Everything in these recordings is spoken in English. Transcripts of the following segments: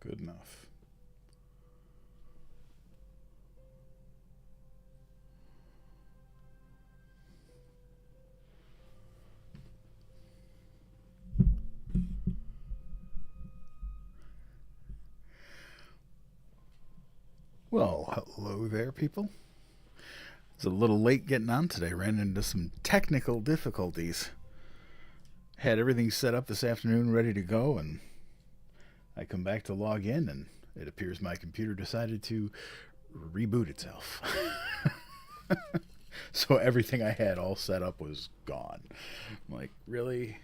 Good enough. Well, hello there, people. It's a little late getting on today. Ran into some technical difficulties. Had everything set up this afternoon, ready to go, and I come back to log in, and it appears my computer decided to reboot itself. So everything I had all set up was gone. I'm like, really?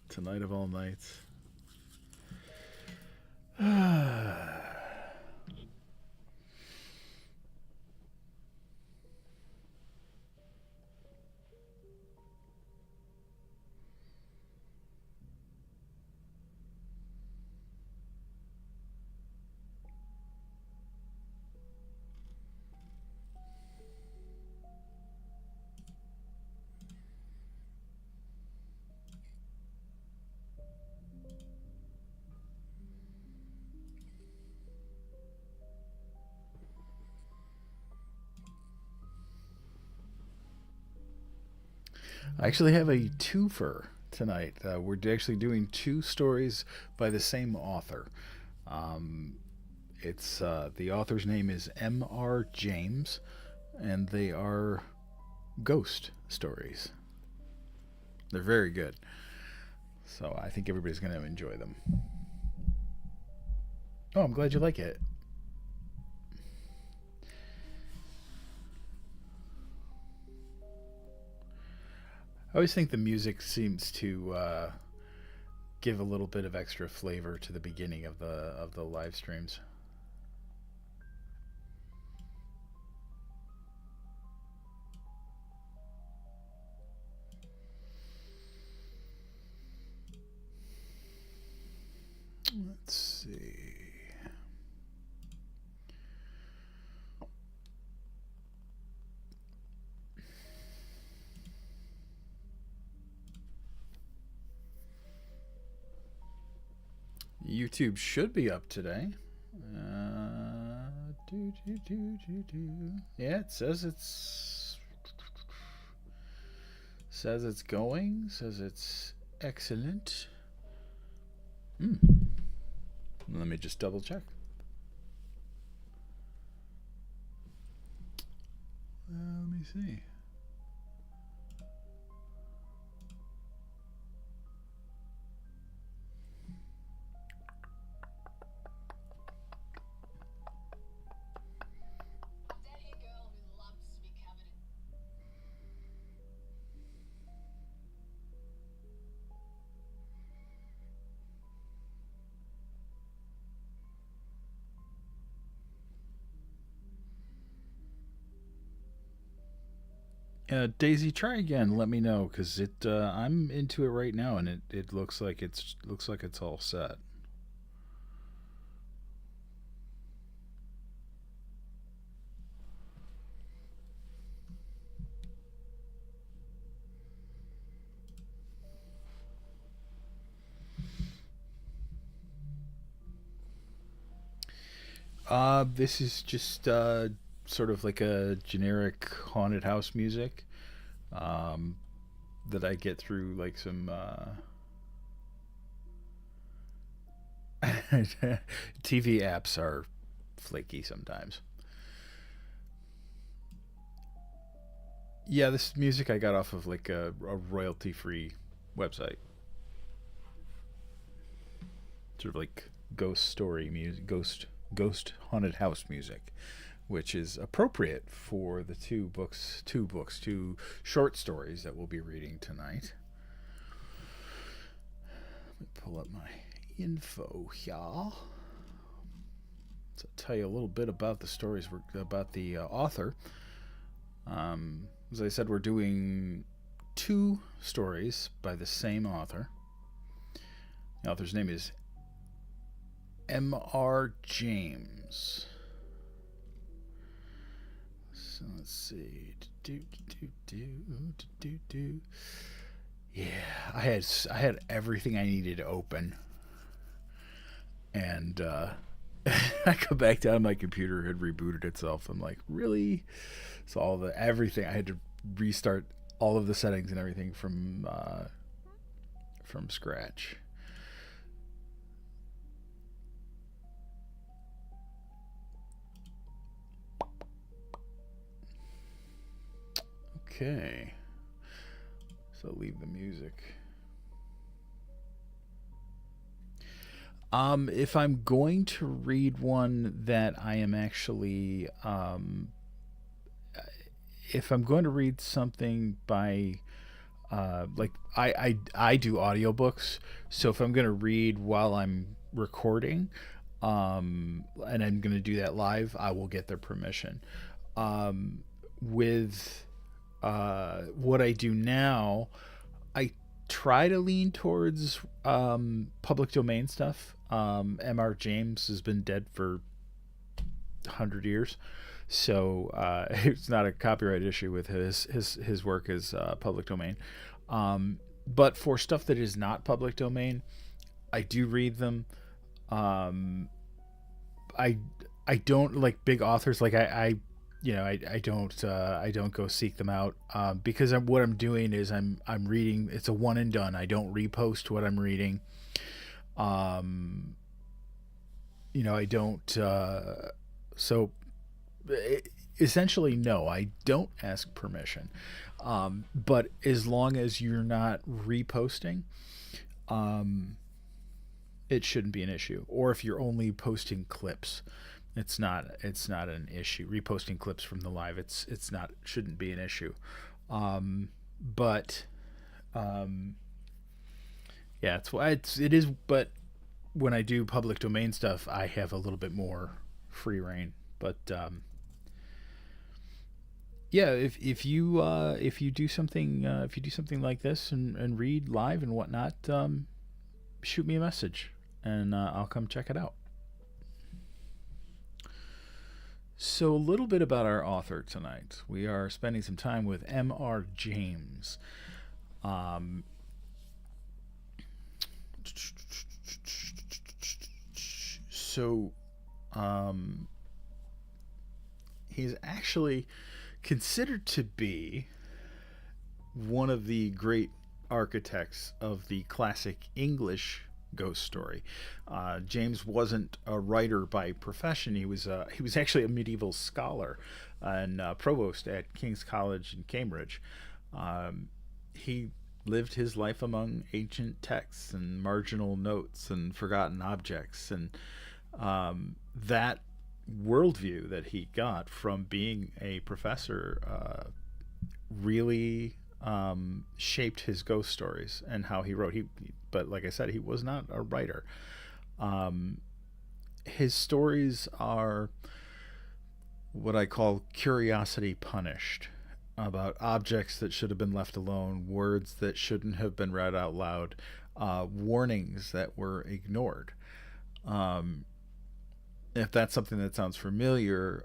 Tonight of all nights? I actually have a twofer tonight. We're actually doing two stories by the same author. Um, it's the author's name is M.R. James, and they are ghost stories. They're very good, so I think everybody's going to enjoy them. Oh, I'm glad you like it. I always think the music seems to give a little bit of extra flavor to the beginning of the live streams. Let's see. YouTube should be up today. Yeah, it says it's going. Says it's excellent. Let me just double check. Let me see. Daisy, try again. Let me know, because I'm into it right now, and it looks like it's all set. This is just sort of like a generic haunted house music um, that I get through like some TV apps are flaky sometimes. Yeah, this music I got off of like a royalty free website. Sort of like ghost story music, ghost haunted house music, which is appropriate for the two short stories that we'll be reading tonight. Let me pull up my info here. So I'll tell you a little bit about the stories, about the author. As I said, we're doing two stories by the same author. The author's name is M.R. James. So let's see. Yeah, I had everything I needed to open. And I go back down, my computer had rebooted itself. I'm like, really? So everything, I had to restart all of the settings and everything from scratch. Okay. So leave the music. If I'm going to read one that I am actually, if I'm going to read something by, like I do audiobooks, so if I'm going to read while I'm recording, and I'm going to do that live, I will get their permission. With what I do now, I try to lean towards public domain stuff. M.R. James has been dead for 100 years, so it's not a copyright issue with his work as public domain. But for stuff that is not public domain, I do read them. Um, I I don't like big authors. Like I don't go seek them out because what I'm doing is I'm reading. It's a one and done. I don't repost what I'm reading. Um, I don't. So essentially, no, I don't ask permission. But as long as you're not reposting, um, it shouldn't be an issue. Or if you're only posting clips, it's not an issue. Reposting clips from the live, it's not shouldn't be an issue. But yeah, it is. But when I do public domain stuff, I have a little bit more free reign. But yeah, if you do something like this and read live and whatnot, shoot me a message and I'll come check it out. So, a little bit about our author tonight. We are spending some time with M.R. James. Um, so, um, he's actually considered to be one of the great architects of the classic English ghost story. James wasn't a writer by profession. He was actually a medieval scholar and provost at King's College in Cambridge. He lived his life among ancient texts and marginal notes and forgotten objects, and that worldview that he got from being a professor really shaped his ghost stories and how he wrote. But like I said, he was not a writer. Um, his stories are what I call curiosity punished, about objects that should have been left alone, words that shouldn't have been read out loud, warnings that were ignored. Um, if that's something that sounds familiar,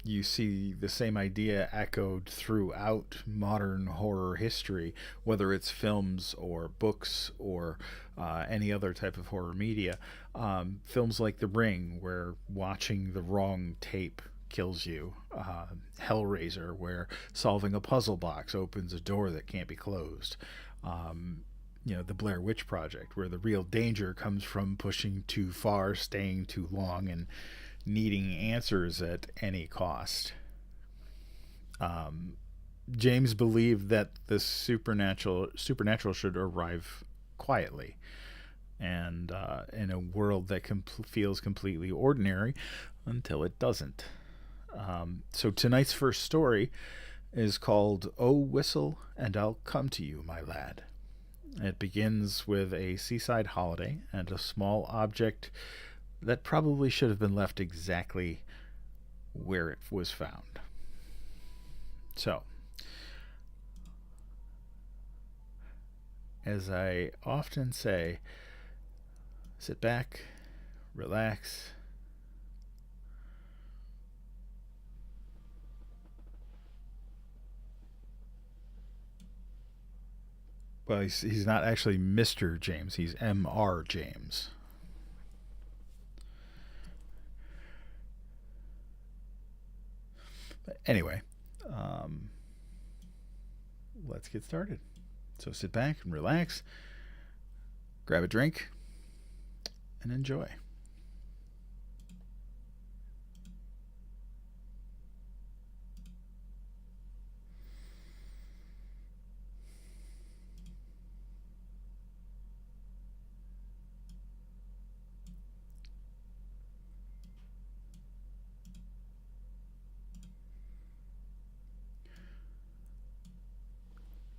you see the same idea echoed throughout modern horror history, whether it's films or books or any other type of horror media. Films like The Ring, where watching the wrong tape kills you. Hellraiser, where solving a puzzle box opens a door that can't be closed. Um, the Blair Witch Project, where the real danger comes from pushing too far, staying too long, and needing answers at any cost. Um, James believed that the supernatural should arrive quietly, and in a world that feels completely ordinary until it doesn't. So tonight's first story is called "Oh Whistle and I'll Come to You, My Lad." It begins with a seaside holiday and a small object that probably should have been left exactly where it was found. So, as I often say, sit back, relax. Well, he's not actually Mr. James, he's M.R. James. But anyway, um, let's get started. So sit back and relax, grab a drink, and enjoy.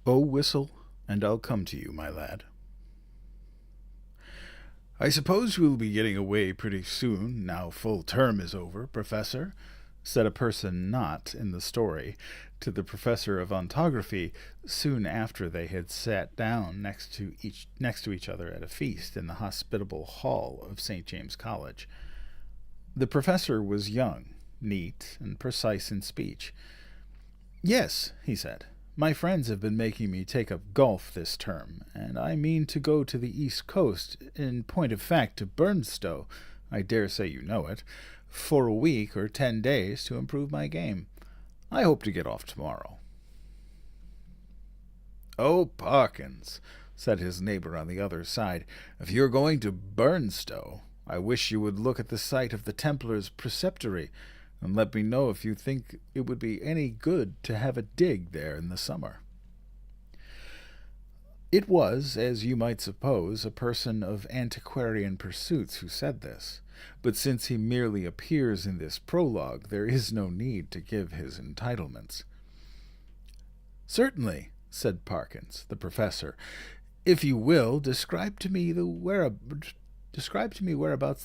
Oh, whistle, and I'll come to you, my lad. I suppose we'll be getting away pretty soon, now full term is over, Professor, said a person not in the story to the professor of ontography soon after they had sat down next to each other at a feast in the hospitable hall of St. James College. The professor was young, neat, and precise in speech. Yes, he said. My friends have been making me take up golf this term, and I mean to go to the East Coast, in point of fact to Burnstow, I dare say you know it, for a week or 10 days to improve my game. I hope to get off tomorrow. Oh, Parkins, said his neighbor on the other side, if you're going to Burnstow, I wish you would look at the site of the Templars' preceptory, and let me know if you think it would be any good to have a dig there in the summer. It was, as you might suppose, a person of antiquarian pursuits who said this, but since he merely appears in this prologue, there is no need to give his entitlements. Certainly, said Parkins, the professor. If you will, describe to me whereabouts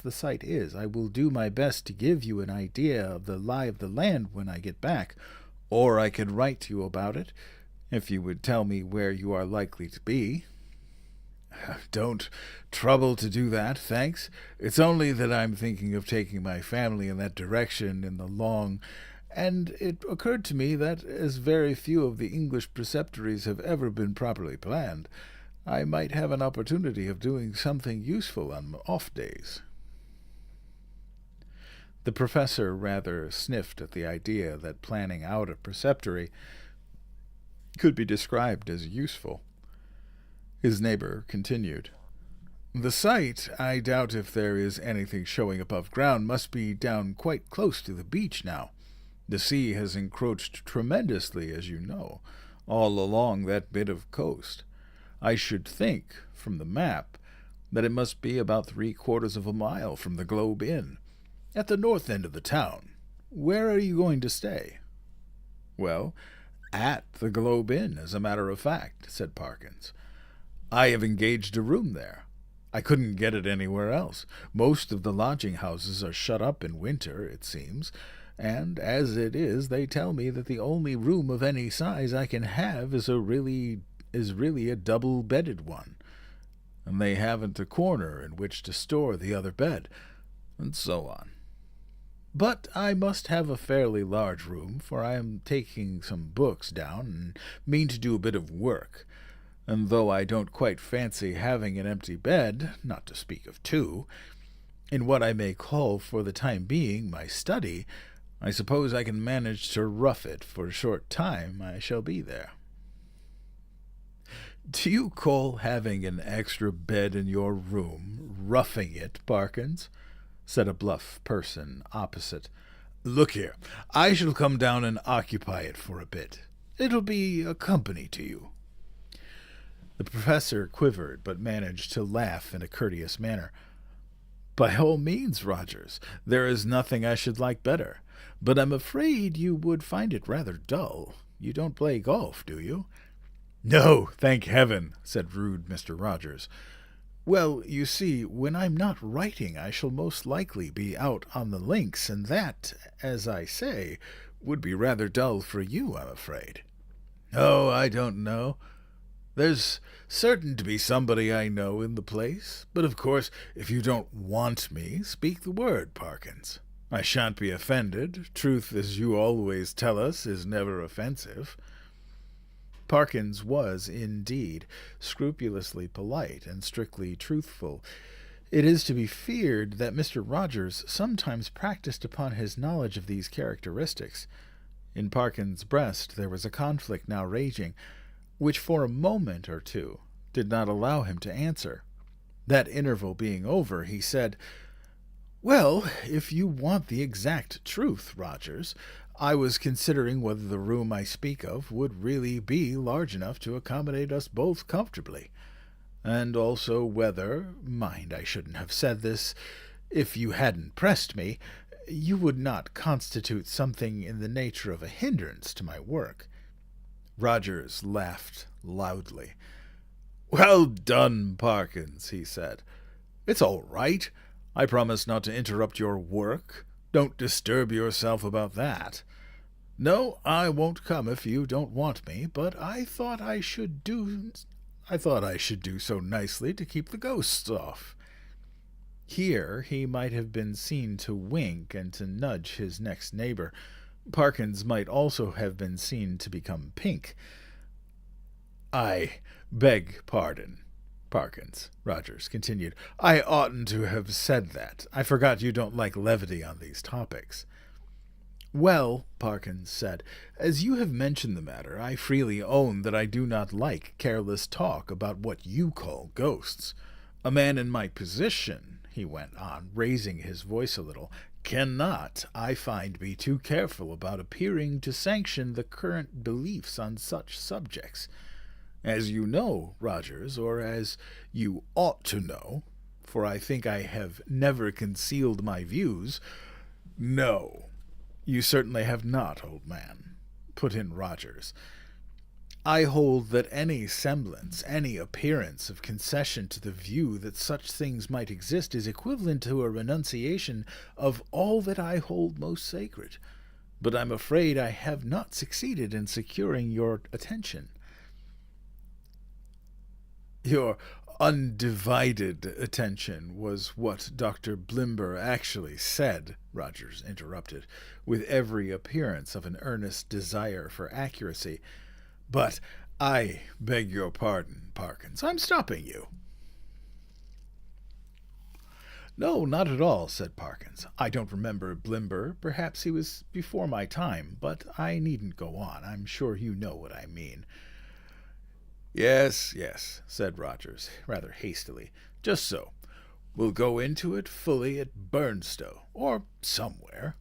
the site is. I will do my best to give you an idea of the lie of the land when I get back, or I could write to you about it, if you would tell me where you are likely to be. Don't trouble to do that, thanks. It's only that I'm thinking of taking my family in that direction in the long, and it occurred to me that, as very few of the English preceptories have ever been properly planned, I might have an opportunity of doing something useful on off days. The professor rather sniffed at the idea that planning out a preceptory could be described as useful. His neighbor continued. The site, I doubt if there is anything showing above ground, must be down quite close to the beach now. The sea has encroached tremendously, as you know, all along that bit of coast. I should think, from the map, that it must be about 3/4 of a mile from the Globe Inn, at the north end of the town. Where are you going to stay? Well, at the Globe Inn, as a matter of fact, said Parkins. I have engaged a room there. I couldn't get it anywhere else. Most of the lodging-houses are shut up in winter, it seems, and as it is, they tell me that the only room of any size I can have is really a double-bedded one, and they haven't a corner in which to store the other bed, and so on. But I must have a fairly large room, for I am taking some books down and mean to do a bit of work, and though I don't quite fancy having an empty bed, not to speak of two, in what I may call for the time being my study, I suppose I can manage to rough it for a short time I shall be there. Do you call having an extra bed in your room roughing it, Parkins? Said a bluff person opposite. Look here, I shall come down and occupy it for a bit. It'll be a company to you. The professor quivered, but managed to laugh in a courteous manner. By all means, Rogers, there is nothing I should like better, but I'm afraid you would find it rather dull. You don't play golf, do you? No, thank heaven, said rude Mr. Rogers. Well, you see, when I'm not writing, I shall most likely be out on the links, and that, as I say, would be rather dull for you, I'm afraid. Oh, I don't know. There's certain to be somebody I know in the place, but of course, if you don't want me, speak the word, Parkins. I shan't be offended. Truth, as you always tell us, is never offensive. Parkins was, indeed, scrupulously polite and strictly truthful. It is to be feared that Mr. Rogers sometimes practised upon his knowledge of these characteristics. In Parkin's breast there was a conflict now raging, which for a moment or two did not allow him to answer. That interval being over, he said, "Well, if you want the exact truth, Rogers, I was considering whether the room I speak of would really be large enough to accommodate us both comfortably. And also whether, mind, I shouldn't have said this, if you hadn't pressed me, you would not constitute something in the nature of a hindrance to my work." Rogers laughed loudly. "Well done, Parkins," he said. "It's all right. I promise not to interrupt your work. Don't disturb yourself about that. No, I won't come if you don't want me, but I thought I should do so nicely to keep the ghosts off." Here he might have been seen to wink and to nudge his next neighbor. Parkins might also have been seen to become pink. "I beg pardon, Parkins," Rogers continued. "I oughtn't to have said that. I forgot you don't like levity on these topics." "Well," Parkins said, "as you have mentioned the matter, I freely own that I do not like careless talk about what you call ghosts. A man in my position," he went on, raising his voice a little, "cannot, I find, be too careful about appearing to sanction the current beliefs on such subjects. As you know, Rogers, or as you ought to know, for I think I have never concealed my views—" "No, you certainly have not, old man," put in Rogers. "I hold that any semblance, any appearance of concession to the view that such things might exist is equivalent to a renunciation of all that I hold most sacred. But I'm afraid I have not succeeded in securing your attention." "Your undivided attention was what Dr. Blimber actually said," Rogers interrupted, with every appearance of an earnest desire for accuracy. "But I beg your pardon, Parkins. I'm stopping you." "No, not at all," said Parkins. "I don't remember Blimber. Perhaps he was before my time, but I needn't go on. I'm sure you know what I mean." "Yes, yes," said Rogers, rather hastily. "Just so. We'll go into it fully at Burnstow, or somewhere."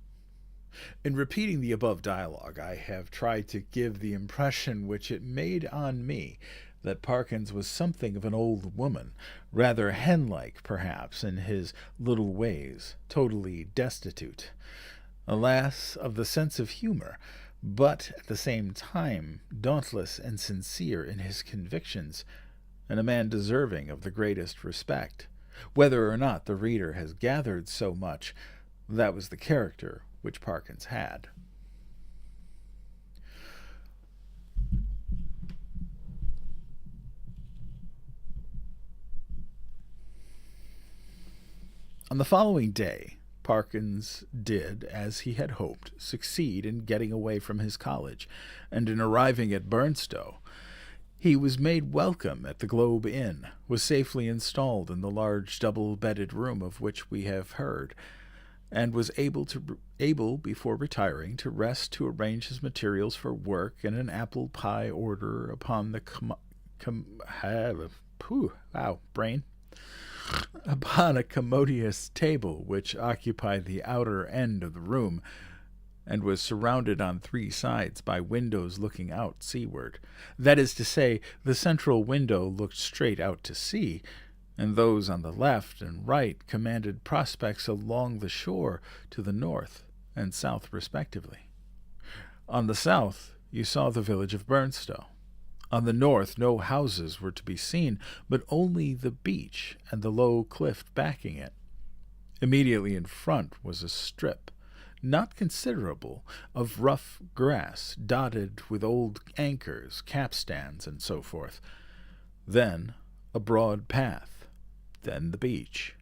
In repeating the above dialogue, I have tried to give the impression which it made on me that Parkins was something of an old woman, rather hen-like, perhaps, in his little ways, totally destitute, alas, of the sense of humor, but at the same time dauntless and sincere in his convictions, and a man deserving of the greatest respect. Whether or not the reader has gathered so much, that was the character which Parkins had. On the following day, Parkins did, as he had hoped, succeed in getting away from his college, and in arriving at Burnstow, he was made welcome at the Globe Inn, was safely installed in the large double-bedded room of which we have heard, and was able, before retiring, to rest to arrange his materials for work and an apple pie order upon the upon a commodious table which occupied the outer end of the room, and was surrounded on 3 sides by windows looking out seaward. That is to say, the central window looked straight out to sea, and those on the left and right commanded prospects along the shore to the north and south respectively. On the south you saw the village of Burnstow. On the north no houses were to be seen, but only the beach and the low cliff backing it. Immediately in front was a strip, not considerable, of rough grass, dotted with old anchors, capstans, and so forth. Then a broad path, then the beach.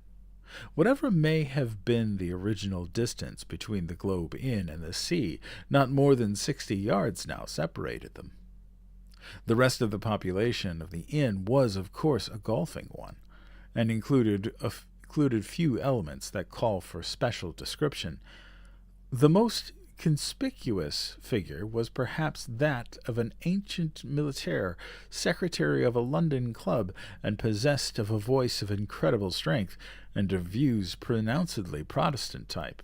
Whatever may have been the original distance between the Globe Inn and the sea, not more than 60 yards now separated them. The rest of the population of the inn was, of course, a golfing one, and included few elements that call for special description. The most conspicuous figure was perhaps that of an ancient militaire, secretary of a London club, and possessed of a voice of incredible strength, and of views pronouncedly Protestant type.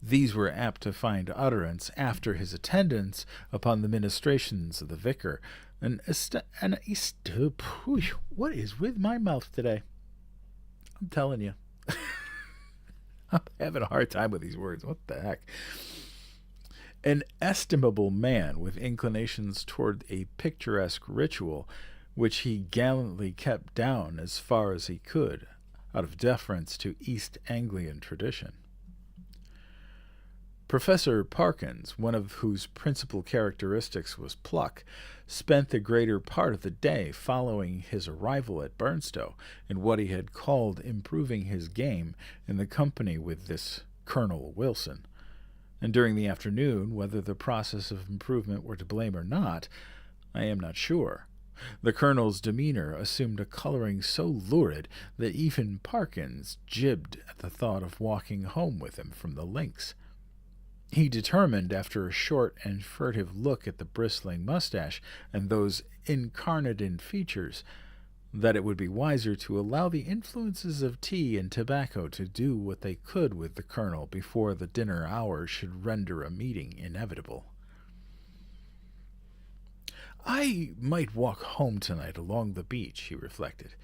These were apt to find utterance after his attendance upon the ministrations of the vicar. What is with my mouth today? I'm telling you. I'm having a hard time with these words. What the heck? An estimable man with inclinations toward a picturesque ritual, which he gallantly kept down as far as he could, out of deference to East Anglian tradition. Professor Parkins, one of whose principal characteristics was pluck, spent the greater part of the day following his arrival at Burnstow in what he had called improving his game in the company with this Colonel Wilson. And during the afternoon, whether the process of improvement were to blame or not, I am not sure. The colonel's demeanor assumed a coloring so lurid that even Parkins jibbed at the thought of walking home with him from the links. He determined, after a short and furtive look at the bristling mustache and those incarnadine features, that it would be wiser to allow the influences of tea and tobacco to do what they could with the colonel before the dinner hour should render a meeting inevitable. "I might walk home tonight along the beach," he reflected.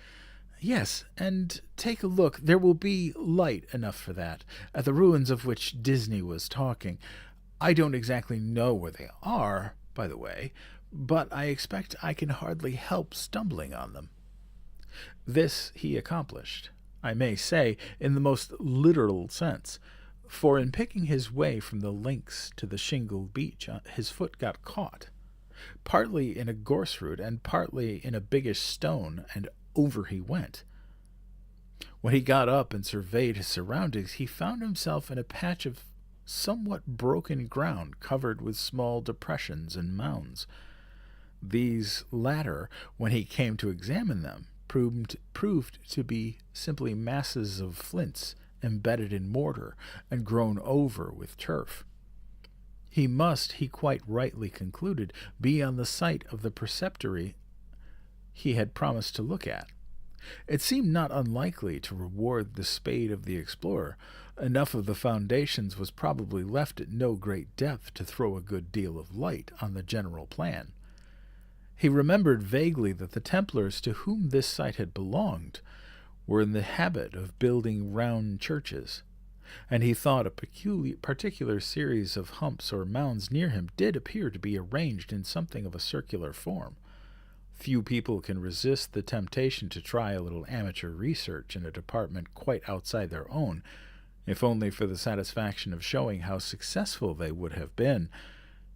"Yes, and take a look. There will be light enough for that, at the ruins of which Disney was talking. I don't exactly know where they are, by the way, but I expect I can hardly help stumbling on them." This he accomplished, I may say, in the most literal sense, for in picking his way from the links to the shingled beach his foot got caught, partly in a gorse root and partly in a biggish stone, and over he went. When he got up and surveyed his surroundings, he found himself in a patch of somewhat broken ground covered with small depressions and mounds. These latter, when he came to examine them, proved to be simply masses of flints embedded in mortar and grown over with turf. He must, he quite rightly concluded, be on the site of the preceptory he had promised to look at. It seemed not unlikely to reward the spade of the explorer. Enough of the foundations was probably left at no great depth to throw a good deal of light on the general plan. He remembered vaguely that the Templars to whom this site had belonged were in the habit of building round churches, and he thought a particular series of humps or mounds near him did appear to be arranged in something of a circular form. Few people can resist the temptation to try a little amateur research in a department quite outside their own, if only for the satisfaction of showing how successful they would have been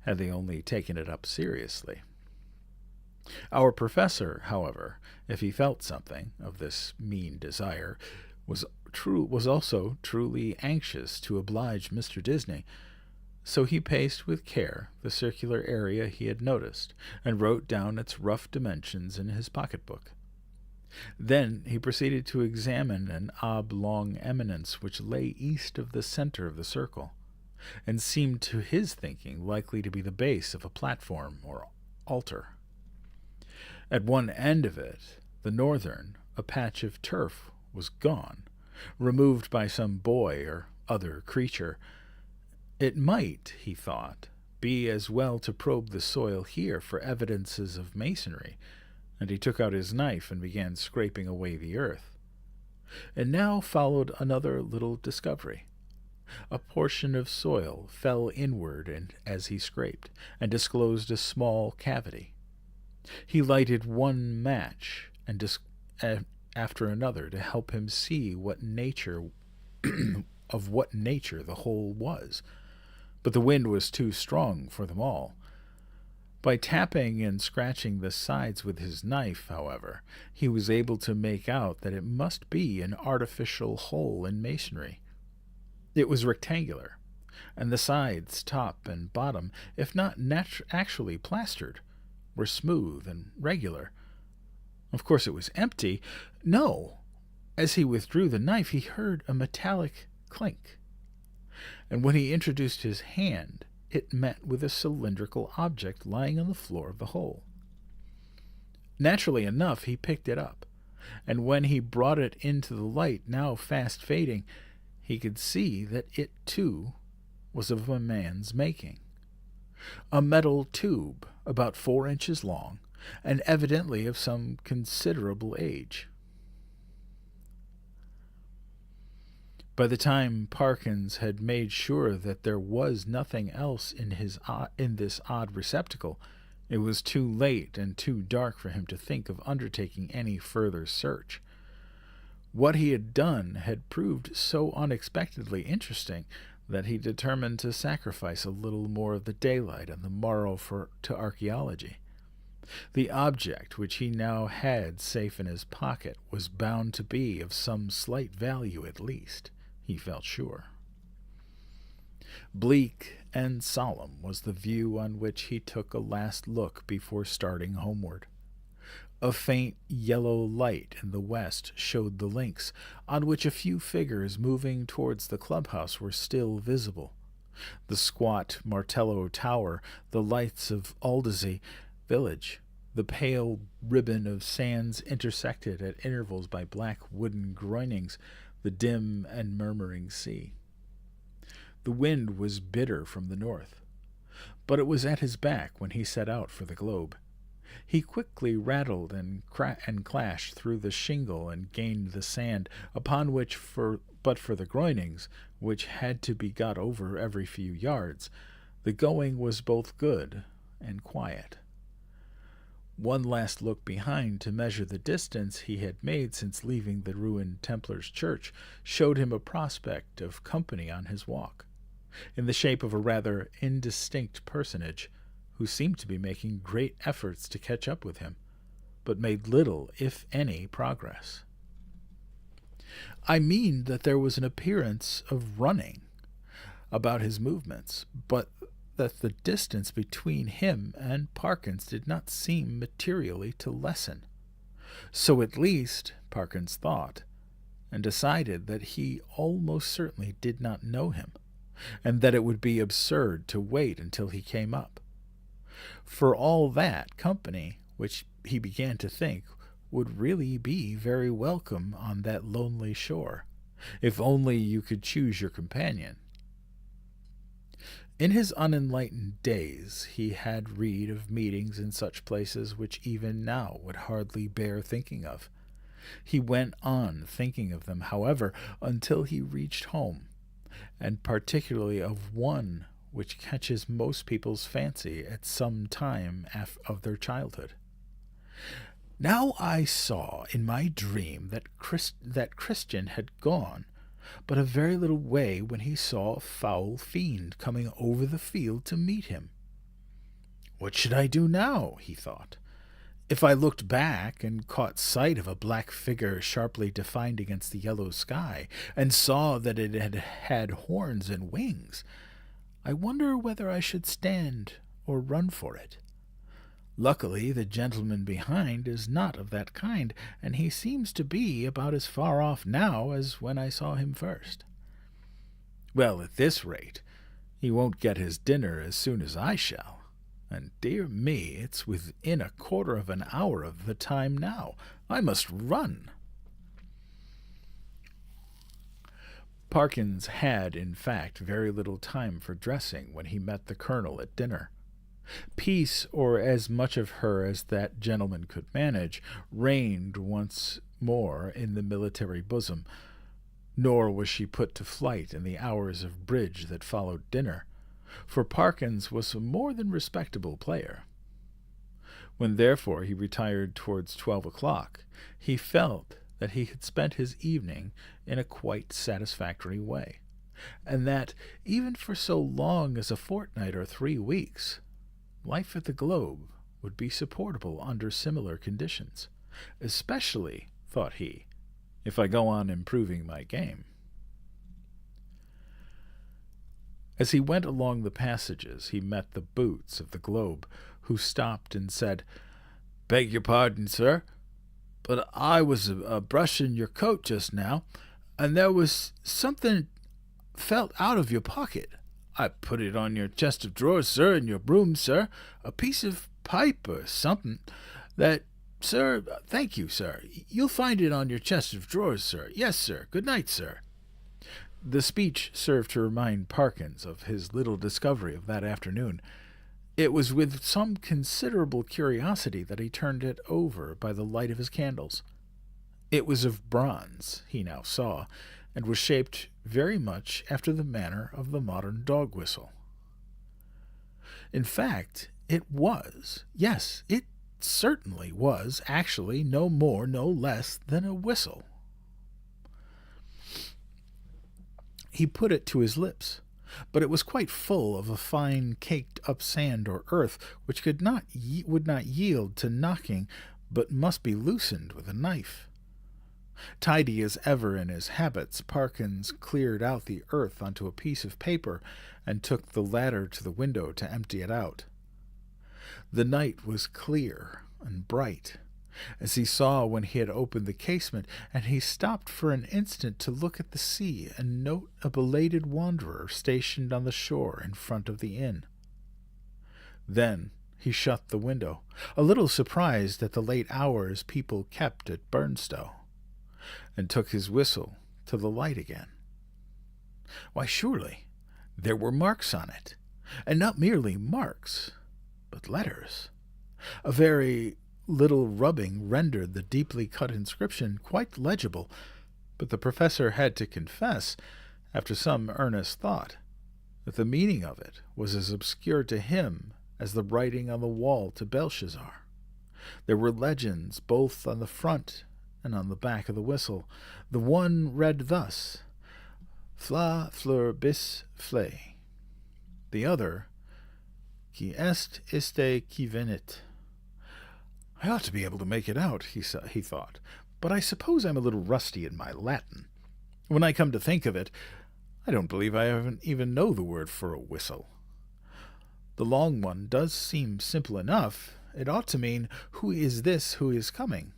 had they only taken it up seriously. Our professor, however, if he felt something of this mean desire, was also truly anxious to oblige Mr. Disney, so he paced with care the circular area he had noticed, and wrote down its rough dimensions in his pocket-book. Then he proceeded to examine an oblong eminence which lay east of the center of the circle, and seemed to his thinking likely to be the base of a platform or altar. At one end of it, the northern, a patch of turf was gone, removed by some boy or other creature. It might, he thought, be as well to probe the soil here for evidences of masonry, and he took out his knife and began scraping away the earth. And now followed another little discovery. A portion of soil fell inward as he scraped, and disclosed a small cavity. He lighted one match after another to help him see what nature of what nature the whole was, but the wind was too strong for them all. By tapping and scratching the sides with his knife, however, he was able to make out that it must be an artificial hole in masonry. It was rectangular, and the sides, top and bottom, if not actually plastered, were smooth and regular. Of course it was empty. No! As he withdrew the knife, he heard a metallic clink, and when he introduced his hand, it met with a cylindrical object lying on the floor of the hole. Naturally enough, he picked it up, and when he brought it into the light, now fast fading, he could see that it, too, was of a man's making. A metal tube, about 4 inches long, and evidently of some considerable age. By the time Parkins had made sure that there was nothing else in this odd receptacle, it was too late and too dark for him to think of undertaking any further search. What he had done had proved so unexpectedly interesting that he determined to sacrifice a little more of the daylight on the morrow to archaeology. The object which he now had safe in his pocket was bound to be of some slight value at least, he felt sure. Bleak and solemn was the view on which he took a last look before starting homeward. A faint yellow light in the west showed the links, on which a few figures moving towards the clubhouse were still visible. The squat Martello Tower, the lights of Alderney village, the pale ribbon of sands intersected at intervals by black wooden groinings, the dim and murmuring sea. The wind was bitter from the north, but it was at his back when he set out for the globe. He quickly rattled and clashed through the shingle and gained the sand, upon which, but for the groinings, which had to be got over every few yards, the going was both good and quiet. One last look behind to measure the distance he had made since leaving the ruined Templars' church showed him a prospect of company on his walk, in the shape of a rather indistinct personage, who seemed to be making great efforts to catch up with him, but made little, if any, progress. I mean that there was an appearance of running about his movements, but that the distance between him and Parkins did not seem materially to lessen. So at least, Parkins thought, and decided that he almost certainly did not know him, and that it would be absurd to wait until he came up. For all that, company, which he began to think would really be very welcome on that lonely shore, if only you could choose your companion. In his unenlightened days he had read of meetings in such places which even now would hardly bear thinking of. He went on thinking of them, however, until he reached home, and particularly of one which catches most people's fancy at some time of their childhood. Now I saw in my dream that Christian had gone but a very little way when he saw a foul fiend coming over the field to meet him. What should I do now? He thought. If I looked back and caught sight of a black figure sharply defined against the yellow sky, and saw that it had horns and wings, I wonder whether I should stand or run for it. Luckily, the gentleman behind is not of that kind, and he seems to be about as far off now as when I saw him first. Well, at this rate, he won't get his dinner as soon as I shall, and dear me, it's within a quarter of an hour of the time now. I must run. Parkins had, in fact, very little time for dressing when he met the colonel at dinner. Peace, or as much of her as that gentleman could manage, reigned once more in the military bosom, nor was she put to flight in the hours of bridge that followed dinner, for Parkins was a more than respectable player. When therefore he retired towards 12 o'clock, he felt that he had spent his evening in a quite satisfactory way, and that, even for so long as a fortnight or 3 weeks, life at the Globe would be supportable under similar conditions, especially, thought he, if I go on improving my game. As he went along the passages, he met the boots of the Globe, who stopped and said, "Beg your pardon, sir, but I was brushing your coat just now, and there was something felt out of your pocket. I put it on your chest of drawers, sir, in your room, sir. A piece of pipe or something. That, sir, thank you, sir. You'll find it on your chest of drawers, sir. Yes, sir. Good night, sir." The speech served to remind Parkins of his little discovery of that afternoon. It was with some considerable curiosity that he turned it over by the light of his candles. It was of bronze, he now saw, and was shaped very much after the manner of the modern dog whistle. In fact, it was, yes, it certainly was, actually no more, no less than a whistle. He put it to his lips, but it was quite full of a fine caked-up sand or earth, which would not yield to knocking, but must be loosened with a knife. Tidy as ever in his habits, Parkins cleared out the earth onto a piece of paper and took the ladder to the window to empty it out. The night was clear and bright, as he saw when he had opened the casement, and he stopped for an instant to look at the sea and note a belated wanderer stationed on the shore in front of the inn. Then he shut the window, a little surprised at the late hours people kept at Burnstow, and took his whistle to the light again. Why, surely there were marks on it, and not merely marks, but letters. A very little rubbing rendered the deeply cut inscription quite legible, but the professor had to confess, after some earnest thought, that the meaning of it was as obscure to him as the writing on the wall to Belshazzar. There were legends both on the front and on the back of the whistle. The one read thus, "Fla fleur bis flay." The other, "Qui est iste qui venit." I ought to be able to make it out, he thought, but I suppose I'm a little rusty in my Latin. When I come to think of it, I don't believe I even know the word for a whistle. The long one does seem simple enough. It ought to mean, "Who is this who is coming?"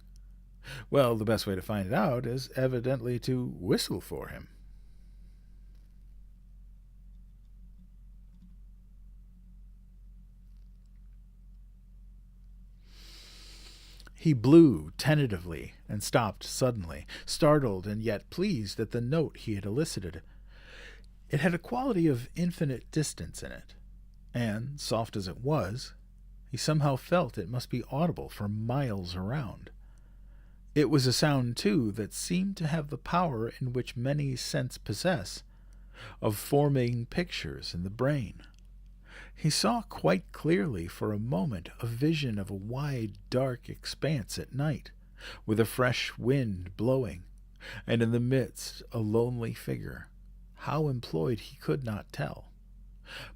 Well, the best way to find it out is evidently to whistle for him. He blew tentatively and stopped suddenly, startled and yet pleased at the note he had elicited. It had a quality of infinite distance in it, and, soft as it was, he somehow felt it must be audible for miles around. It was a sound, too, that seemed to have the power in which many scents possess, of forming pictures in the brain. He saw quite clearly for a moment a vision of a wide, dark expanse at night, with a fresh wind blowing, and in the midst a lonely figure. How employed he could not tell.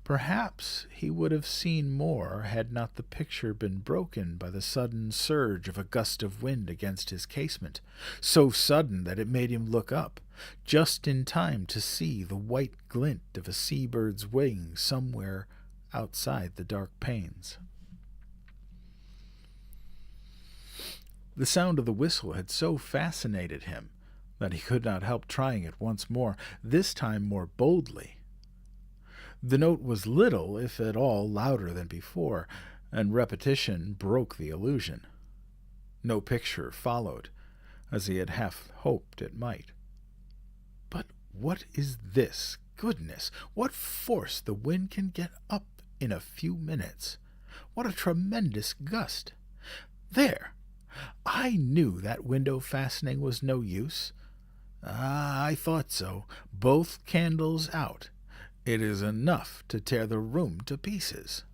Perhaps he would have seen more had not the picture been broken by the sudden surge of a gust of wind against his casement, so sudden that it made him look up, just in time to see the white glint of a sea-bird's wing somewhere outside the dark panes. The sound of the whistle had so fascinated him that he could not help trying it once more, this time more boldly. The note was little, if at all, louder than before, and repetition broke the illusion. No picture followed, as he had half hoped it might. But what is this? Goodness, what force the wind can get up in a few minutes! What a tremendous gust! There! I knew that window fastening was no use. Ah, I thought so. Both candles out. It is enough to tear the room to pieces.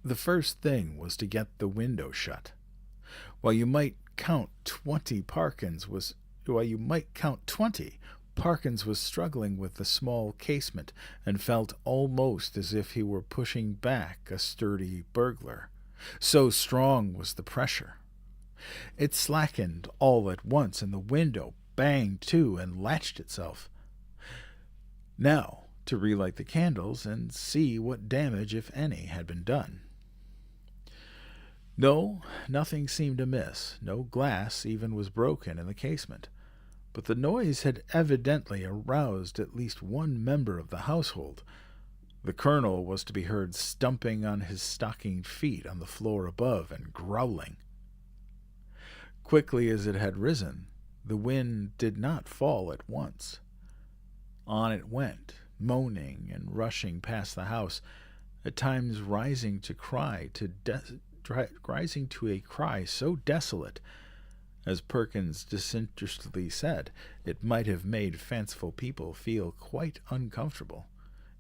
The first thing was to get the window shut. While you might count 20, Parkins was struggling with the small casement and felt almost as if he were pushing back a sturdy burglar. So strong was the pressure. It slackened all at once, and the window banged to and latched itself. Now to relight the candles and see what damage, if any, had been done. No, nothing seemed amiss. No glass even was broken in the casement. but the noise had evidently aroused at least one member of the household. The colonel was to be heard stumping on his stockinged feet on the floor above and growling. Quickly as it had risen, the wind did not fall at once. On it went, moaning and rushing past the house, at times rising to a cry so desolate, as Perkins disinterestedly said, it might have made fanciful people feel quite uncomfortable.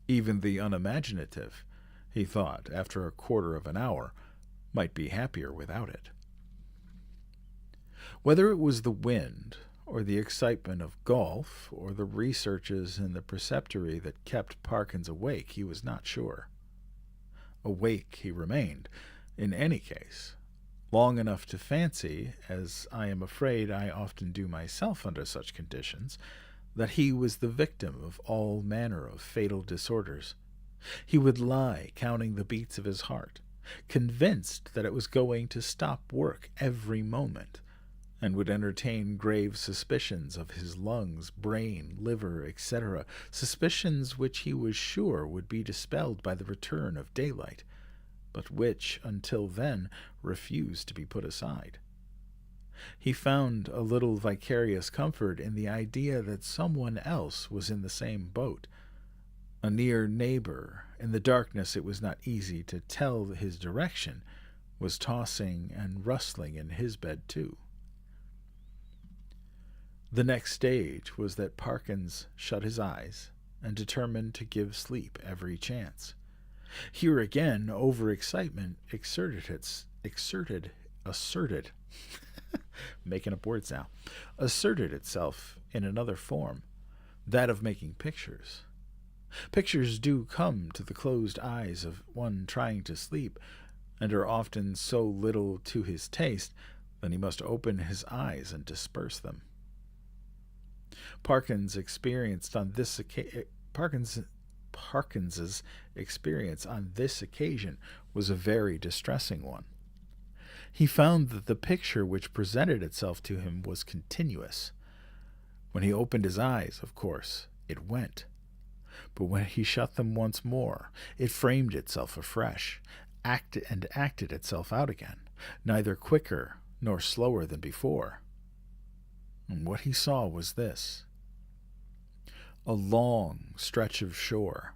Even the unimaginative, he thought, after a quarter of an hour, might be happier without it. Whether it was the wind, or the excitement of golf, or the researches in the preceptory that kept Parkins awake, he was not sure. Awake he remained, in any case, long enough to fancy, as I am afraid I often do myself under such conditions, that he was the victim of all manner of fatal disorders. He would lie counting the beats of his heart, convinced that it was going to stop work every moment, and would entertain grave suspicions of his lungs, brain, liver, etc., suspicions which he was sure would be dispelled by the return of daylight, but which, until then, refused to be put aside. He found a little vicarious comfort in the idea that someone else was in the same boat. A near neighbor, in the darkness it was not easy to tell his direction, was tossing and rustling in his bed too. The next stage was that Parkins shut his eyes and determined to give sleep every chance. Here again, overexcitement asserted itself in another form, that of making pictures. Pictures do come to the closed eyes of one trying to sleep, and are often so little to his taste that he must open his eyes and disperse them. Parkins's experience on this occasion was a very distressing one. He found that the picture which presented itself to him was continuous. When he opened his eyes, of course, it went. But when he shut them once more, it framed itself afresh, acted itself out again, neither quicker nor slower than before. And what he saw was this: a long stretch of shore,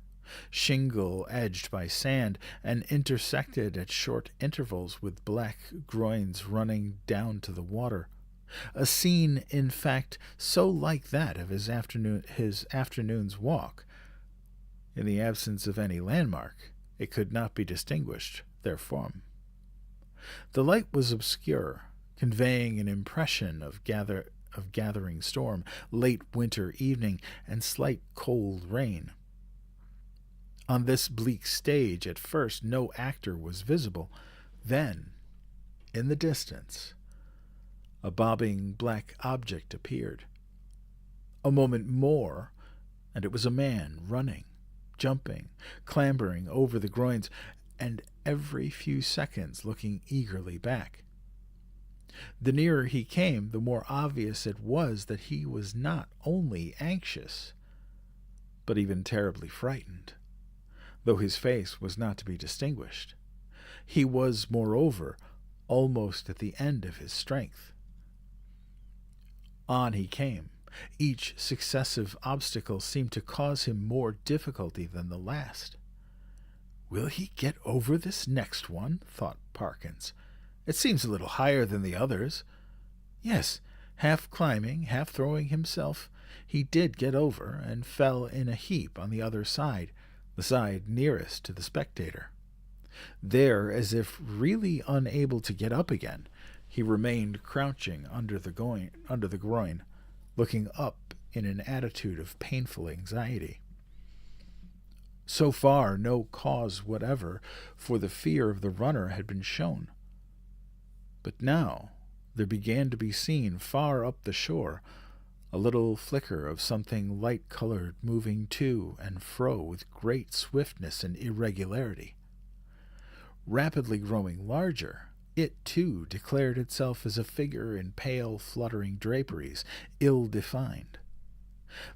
shingle edged by sand, and intersected at short intervals with black groins running down to the water. A scene, in fact, so like that of his afternoon's walk. In the absence of any landmark, it could not be distinguished therefrom. The light was obscure, conveying an impression of gathering storm, late winter evening, and slight cold rain. On this bleak stage, at first, no actor was visible. Then, in the distance, a bobbing black object appeared. A moment more, and it was a man running, jumping, clambering over the groins, and every few seconds looking eagerly back. The nearer he came, the more obvious it was that he was not only anxious, but even terribly frightened, though his face was not to be distinguished. He was, moreover, almost at the end of his strength. On he came. Each successive obstacle seemed to cause him more difficulty than the last. "Will he get over this next one?" thought Parkins. "It seems a little higher than the others." Yes, half climbing, half throwing himself, he did get over, and fell in a heap on the other side, the side nearest to the spectator. There, as if really unable to get up again, he remained crouching under the groin, looking up in an attitude of painful anxiety. So far, no cause whatever for the fear of the runner had been shown. But now there began to be seen far up the shore a little flicker of something light-colored moving to and fro with great swiftness and irregularity. Rapidly growing larger, It, too, declared itself as a figure in pale, fluttering draperies, ill-defined.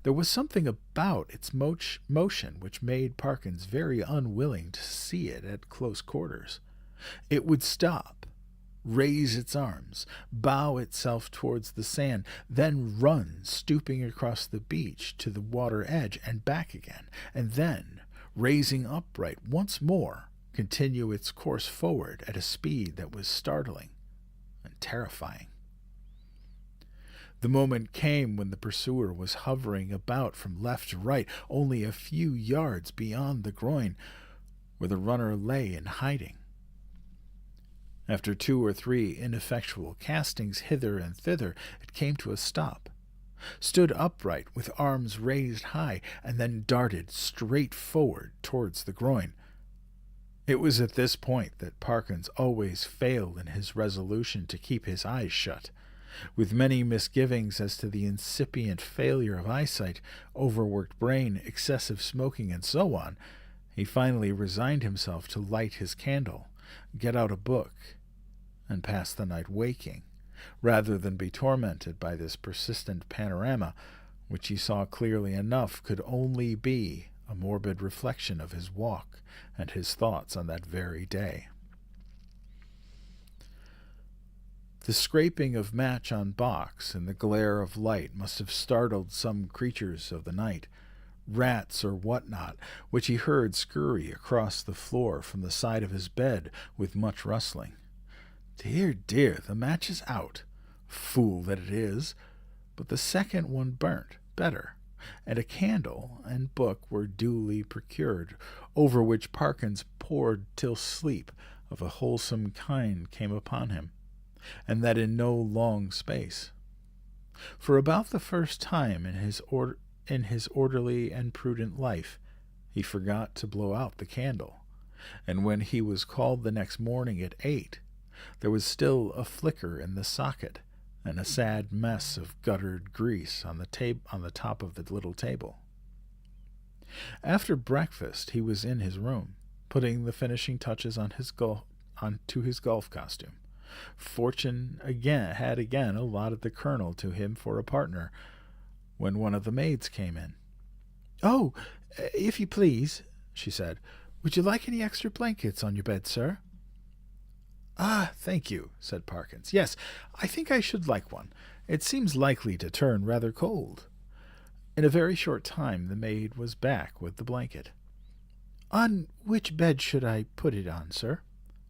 There was something about its motion which made Parkins very unwilling to see it at close quarters. It would stop, raise its arms, bow itself towards the sand, then run, stooping across the beach to the water edge and back again, and then, raising upright once more, continue its course forward at a speed that was startling and terrifying. The moment came when the pursuer was hovering about from left to right, only a few yards beyond the groin, where the runner lay in hiding. After 2 or 3 ineffectual castings hither and thither, it came to a stop, stood upright with arms raised high, and then darted straight forward towards the groin. It was at this point that Parkins always failed in his resolution to keep his eyes shut. With many misgivings as to the incipient failure of eyesight, overworked brain, excessive smoking, and so on, he finally resigned himself to light his candle, get out a book, and pass the night waking, rather than be tormented by this persistent panorama, which he saw clearly enough could only be a morbid reflection of his walk and his thoughts on that very day. The scraping of match on box and the glare of light must have startled some creatures of the night, rats or what-not, which he heard scurry across the floor from the side of his bed with much rustling. Dear, dear, the match is out. Fool that it is. But the second one burnt better, and a candle and book were duly procured, over which Parkins pored till sleep of a wholesome kind came upon him, and that in no long space. For about the first time in his orderly and prudent life, he forgot to blow out the candle, and when he was called the next morning at 8, there was still a flicker in the socket, and a sad mess of guttered grease on the top of the little table. After breakfast he was in his room, putting the finishing touches onto his golf costume. Fortune had again allotted the colonel to him for a partner, when one of the maids came in. "Oh, if you please," she said, "would you like any extra blankets on your bed, sir?" "Ah, thank you," said Parkins. "Yes, I think I should like one. It seems likely to turn rather cold." In a very short time the maid was back with the blanket. "On which bed should I put it on, sir?"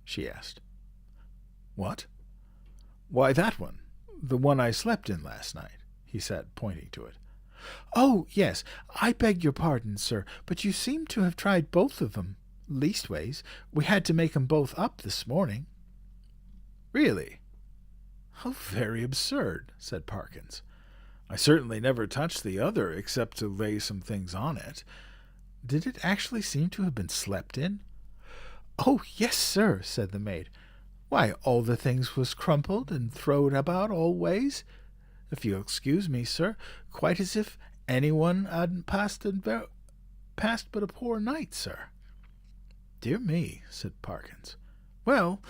she asked. "What? Why, that one, the one I slept in last night," he said, pointing to it. "Oh, yes, I beg your pardon, sir, but you seem to have tried both of them. Leastways, we had to make 'em both up this morning." "Really? How very absurd," said Parkins. "I certainly never touched the other except to lay some things on it. Did it actually seem to have been slept in?" "Oh, yes, sir," said the maid. "Why, all the things was crumpled and throwed about all ways. If you'll excuse me, sir, quite as if anyone hadn't passed but a poor night, sir." "Dear me," said Parkins. "Well,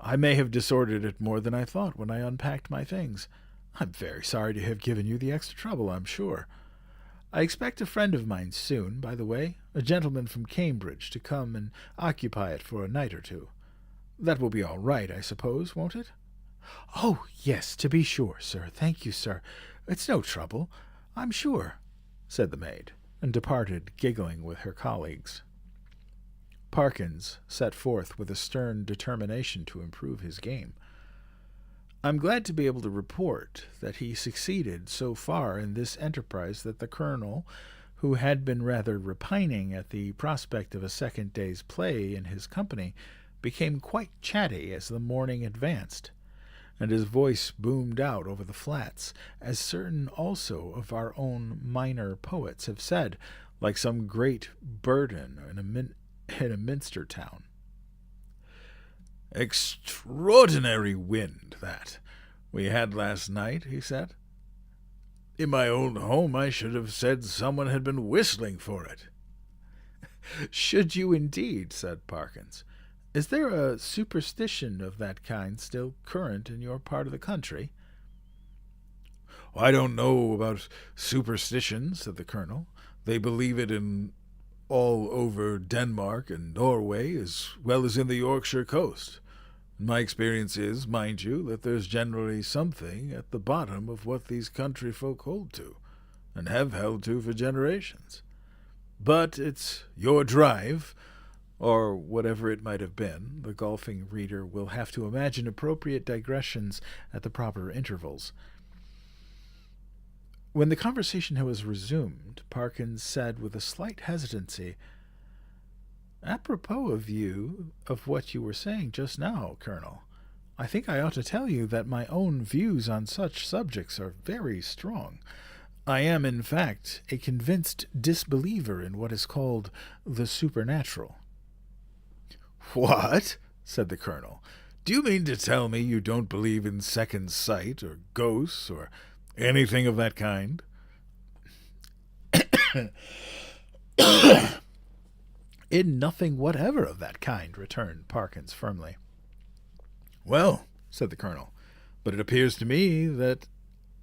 I may have disordered it more than I thought when I unpacked my things. I'm very sorry to have given you the extra trouble, I'm sure. I expect a friend of mine soon, by the way, a gentleman from Cambridge, to come and occupy it for a night or two. That will be all right, I suppose, won't it?" "Oh, yes, to be sure, sir. Thank you, sir. It's no trouble, I'm sure," said the maid, and departed, giggling with her colleagues. Parkins set forth with a stern determination to improve his game. I'm glad to be able to report that he succeeded so far in this enterprise that the colonel, who had been rather repining at the prospect of a second day's play in his company, became quite chatty as the morning advanced, and his voice boomed out over the flats, as certain also of our own minor poets have said, like some great burden in a minster town. "Extraordinary wind, that we had last night," he said. "In my old home I should have said someone had been whistling for it." "Should you indeed?" said Parkins. Is there a superstition of that kind still current in your part of the country? I don't know about superstition, said the colonel. They believe it in all over Denmark and Norway, as well as in the Yorkshire coast. My experience is, mind you, that there's generally something at the bottom of what these country folk hold to, and have held to for generations. But it's your drive, or whatever it might have been. The golfing reader will have to imagine appropriate digressions at the proper intervals. When the conversation was resumed, Parkins said with a slight hesitancy, "Apropos of what you were saying just now, Colonel, I think I ought to tell you that my own views on such subjects are very strong. I am, in fact, a convinced disbeliever in what is called the supernatural." "What?" said the colonel. "Do you mean to tell me you don't believe in second sight, or ghosts, or anything of that kind?" "In nothing whatever of that kind," returned Parkins firmly. "Well," said the colonel, "but it appears to me that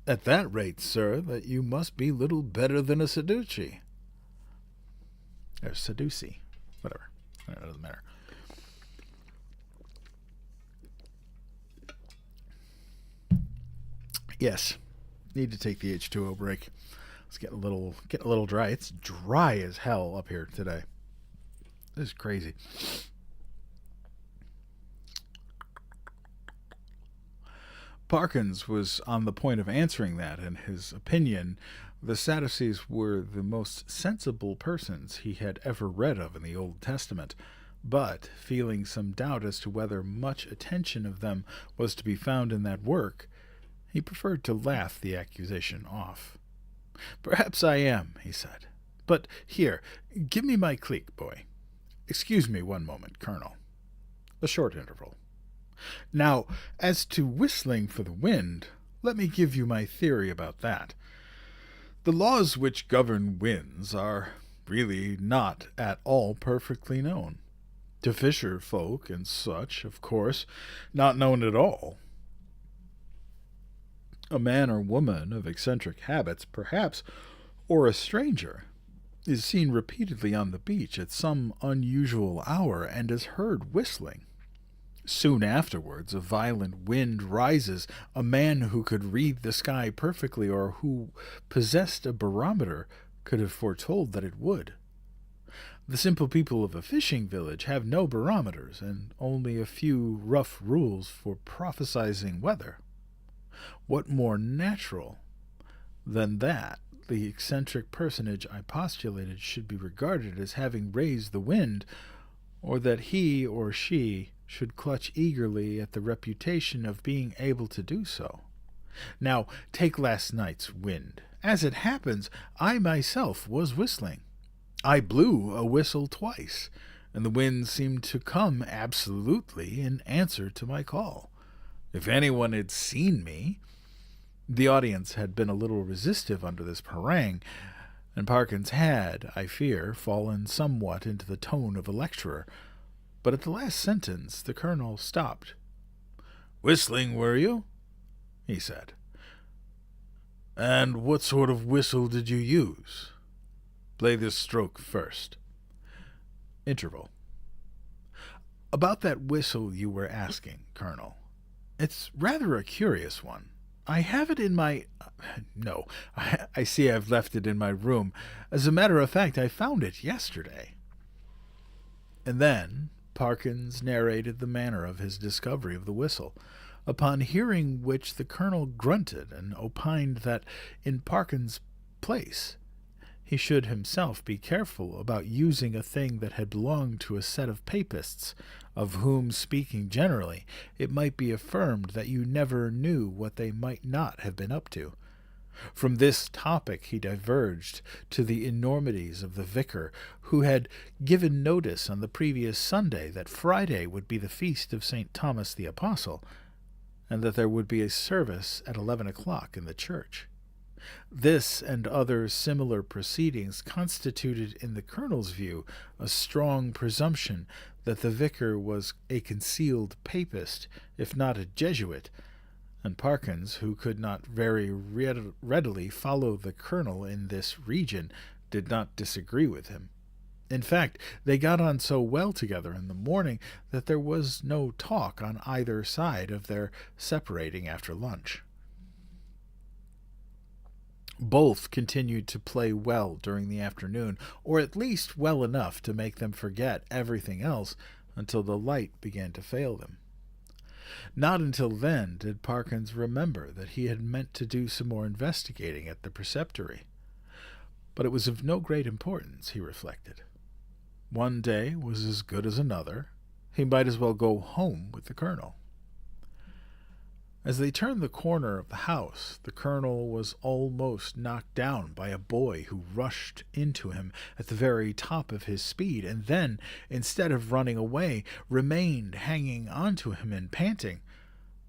at that rate, sir, that you must be little better than a Sadducee." Or Sadducee, whatever. It doesn't matter. Yes, need to take the H2O break. It's getting a little dry. It's dry as hell up here today. This is crazy. Parkins was on the point of answering that. In his opinion, the Sadducees were the most sensible persons he had ever read of in the Old Testament, but, feeling some doubt as to whether much attention of them was to be found in that work, he preferred to laugh the accusation off. "Perhaps I am," he said. "But here, give me my clique, boy. Excuse me one moment, Colonel." A short interval. "Now, as to whistling for the wind, let me give you my theory about that. The laws which govern winds are really not at all perfectly known. To fisher folk and such, of course, not known at all. A man or woman of eccentric habits, perhaps, or a stranger, is seen repeatedly on the beach at some unusual hour and is heard whistling. Soon afterwards, a violent wind rises. A man who could read the sky perfectly, or who possessed a barometer, could have foretold that it would. The simple people of a fishing village have no barometers, and only a few rough rules for prophesying weather. What more natural than that the eccentric personage I postulated should be regarded as having raised the wind, or that he or she should clutch eagerly at the reputation of being able to do so? Now, take last night's wind. As it happens, I myself was whistling. I blew a whistle twice, and the wind seemed to come absolutely in answer to my call. If anyone had seen me— The audience had been a little restive under this harangue, and Parkins had, I fear, fallen somewhat into the tone of a lecturer. But at the last sentence the colonel stopped. "Whistling, were you?" he said. "And what sort of whistle did you use? Play this stroke first." Interval. "About that whistle you were asking, Colonel. It's rather a curious one. I have it in my— No, I see I've left it in my room. As a matter of fact, I found it yesterday." And then Parkins narrated the manner of his discovery of the whistle, upon hearing which the colonel grunted and opined that, in Parkins' place, he should himself be careful about using a thing that had belonged to a set of papists, of whom, speaking generally, it might be affirmed that you never knew what they might not have been up to. From this topic he diverged to the enormities of the vicar, who had given notice on the previous Sunday that Friday would be the feast of St. Thomas the Apostle, and that there would be a service at 11 o'clock in the church. This and other similar proceedings constituted, in the colonel's view, a strong presumption that the vicar was a concealed papist, if not a Jesuit, and Parkins, who could not very readily follow the colonel in this region, did not disagree with him. In fact, they got on so well together in the morning that there was no talk on either side of their separating after lunch. Both continued to play well during the afternoon, or at least well enough to make them forget everything else until the light began to fail them. Not until then did Parkins remember that he had meant to do some more investigating at the preceptory. But it was of no great importance, he reflected. One day was as good as another. He might as well go home with the colonel. As they turned the corner of the house, the colonel was almost knocked down by a boy who rushed into him at the very top of his speed, and then, instead of running away, remained hanging onto him and panting.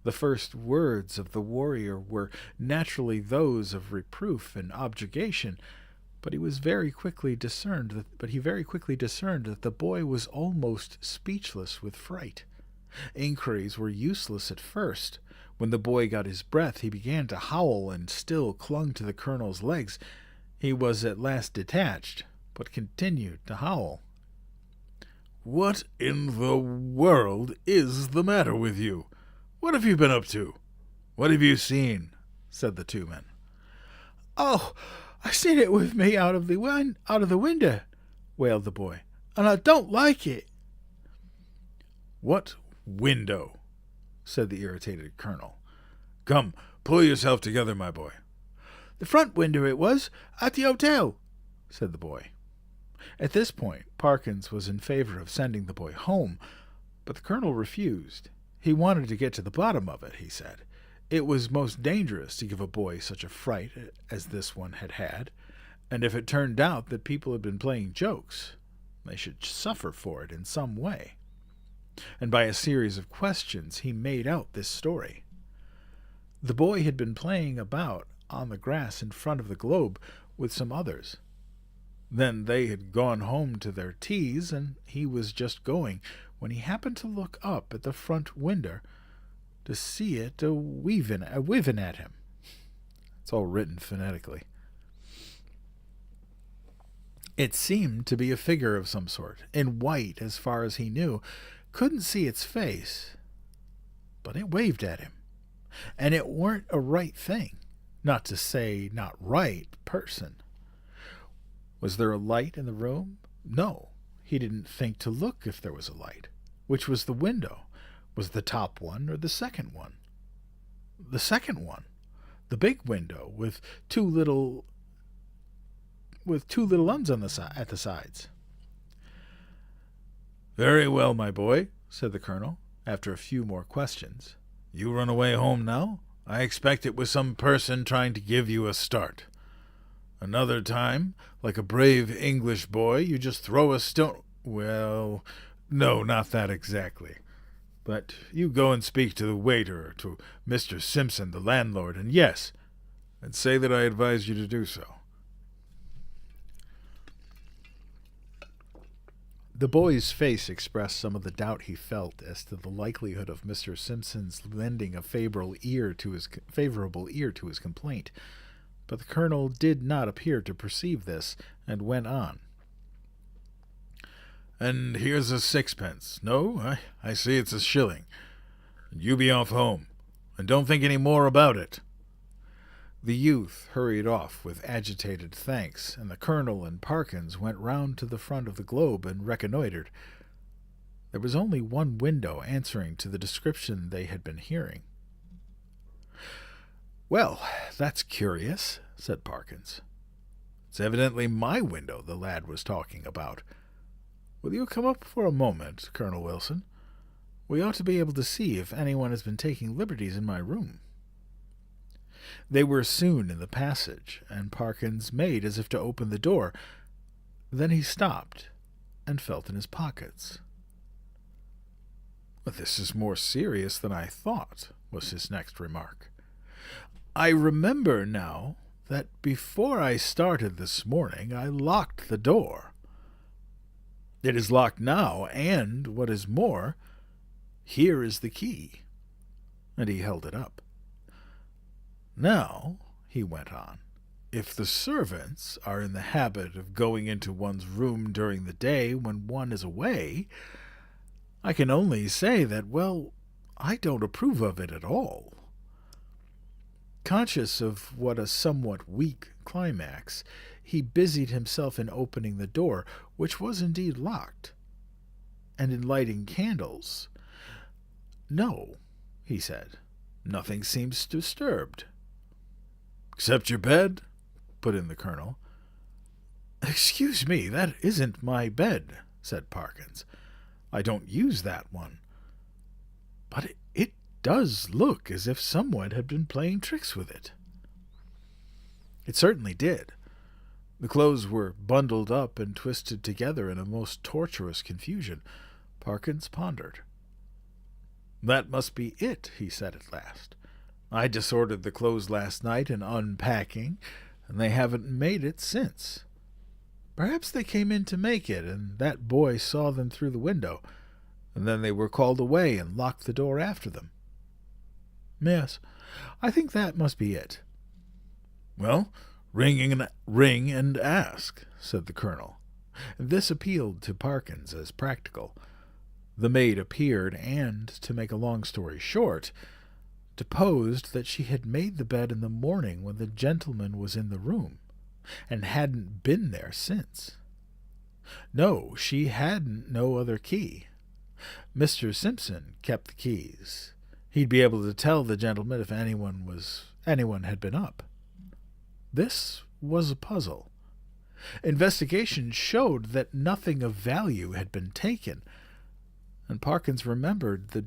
The first words of the warrior were naturally those of reproof and objurgation, but he very quickly discerned that the boy was almost speechless with fright. Inquiries were useless at first. When the boy got his breath, he began to howl and still clung to the colonel's legs. He was at last detached, but continued to howl. "What in the world is the matter with you? What have you been up to? What have you seen?" said the two men. "Oh, I seen it with me out of the window," wailed the boy, "and I don't like it." "What window?" said the irritated colonel. "Come, pull yourself together, my boy." "The front window it was, at the hotel," said the boy. At this point, Parkins was in favor of sending the boy home, but the colonel refused. He wanted to get to the bottom of it, he said. It was most dangerous to give a boy such a fright as this one had had, and if it turned out that people had been playing jokes, they should suffer for it in some way. And by a series of questions he made out this story. The boy had been playing about on the grass in front of the globe with some others. Then they had gone home to their teas, and he was just going, when he happened to look up at the front window to see it a-weaving at him. It's all written phonetically. It seemed to be a figure of some sort, in white as far as he knew. Couldn't see its face, but it waved at him. And it weren't a right thing, not to say not right person. Was there a light in the room? No, he didn't think to look if there was a light. Which was the window? Was the top one or the second one? The second one. The big window with two little uns on at the sides. "Very well, my boy," said the colonel, after a few more questions. "You run away home now? I expect it was some person trying to give you a start. Another time, like a brave English boy, you just throw a stone— Well, no, not that exactly. But you go and speak to the waiter or to Mr. Simpson, the landlord, and say that I advise you to do so." The boy's face expressed some of the doubt he felt as to the likelihood of Mr. Simpson's lending a favorable ear to his complaint, but the colonel did not appear to perceive this, and went on. "And here's a sixpence. No, I see it's a shilling. And you be off home, and don't think any more about it." The youth hurried off with agitated thanks, and the colonel and Parkins went round to the front of the globe and reconnoitered. There was only one window answering to the description they had been hearing. "Well, that's curious," said Parkins. "It's evidently my window the lad was talking about. Will you come up for a moment, Colonel Wilson? We ought to be able to see if anyone has been taking liberties in my room." They were soon in the passage, and Parkins made as if to open the door. Then he stopped and felt in his pockets. "This is more serious than I thought," was his next remark. "I remember now that before I started this morning I locked the door. It is locked now, and, what is more, here is the key." And he held it up. "Now," he went on, "if the servants are in the habit of going into one's room during the day when one is away, I can only say that, well, I don't approve of it at all." Conscious of what a somewhat weak climax, he busied himself in opening the door, which was indeed locked, and in lighting candles. "No," he said, "nothing seems disturbed." "Except your bed?" put in the colonel. "Excuse me, that isn't my bed," said Parkins. "I don't use that one. But it does look as if someone had been playing tricks with it." It certainly did. The clothes were bundled up and twisted together in a most tortuous confusion. Parkins pondered. "That must be it," he said at last. "I disordered the clothes last night in unpacking, and they haven't made it since. Perhaps they came in to make it, and that boy saw them through the window, and then they were called away and locked the door after them. Yes, I think that must be it." "Well, ring and ask," said the colonel. This appealed to Parkins as practical. The maid appeared, and, to make a long story short, deposed that she had made the bed in the morning when the gentleman was in the room, and hadn't been there since. No, she hadn't no other key. Mr. Simpson kept the keys. He'd be able to tell the gentleman if anyone had been up. This was a puzzle. Investigation showed that nothing of value had been taken, and Parkins remembered the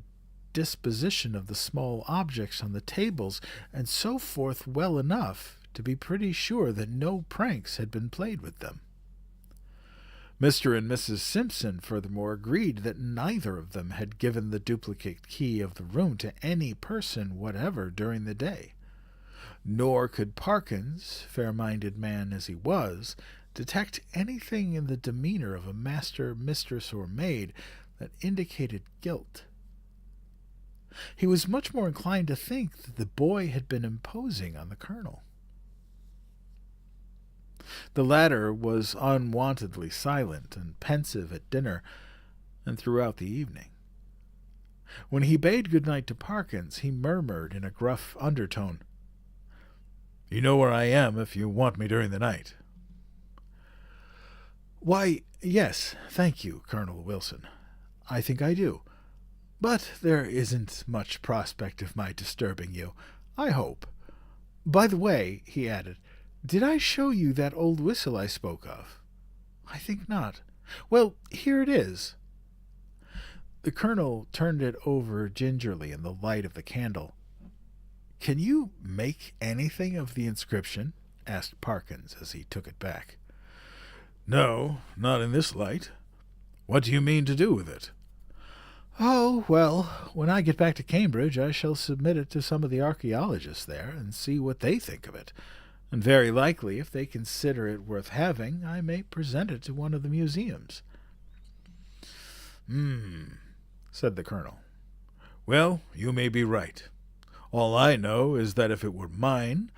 disposition of the small objects on the tables and so forth well enough to be pretty sure that no pranks had been played with them. Mr. and Mrs. Simpson furthermore agreed that neither of them had given the duplicate key of the room to any person whatever during the day. Nor could Parkins, fair-minded man as he was, detect anything in the demeanor of a master, mistress, or maid that indicated guilt. He was much more inclined to think that the boy had been imposing on the colonel. The latter was unwontedly silent and pensive at dinner and throughout the evening. When he bade good night to Parkins, he murmured in a gruff undertone, "You know where I am if you want me during the night." "Why, yes, thank you, Colonel Wilson. I think I do. But there isn't much prospect of my disturbing you, I hope. By the way," he added, "did I show you that old whistle I spoke of? I think not. Well, here it is." The colonel turned it over gingerly in the light of the candle. "Can you make anything of the inscription?" asked Parkins as he took it back. "No, not in this light. What do you mean to do with it?" "Oh, well, when I get back to Cambridge I shall submit it to some of the archaeologists there and see what they think of it, and very likely, if they consider it worth having, I may present it to one of the museums." Said the colonel. "Well, you may be right. All I know is that if it were mine,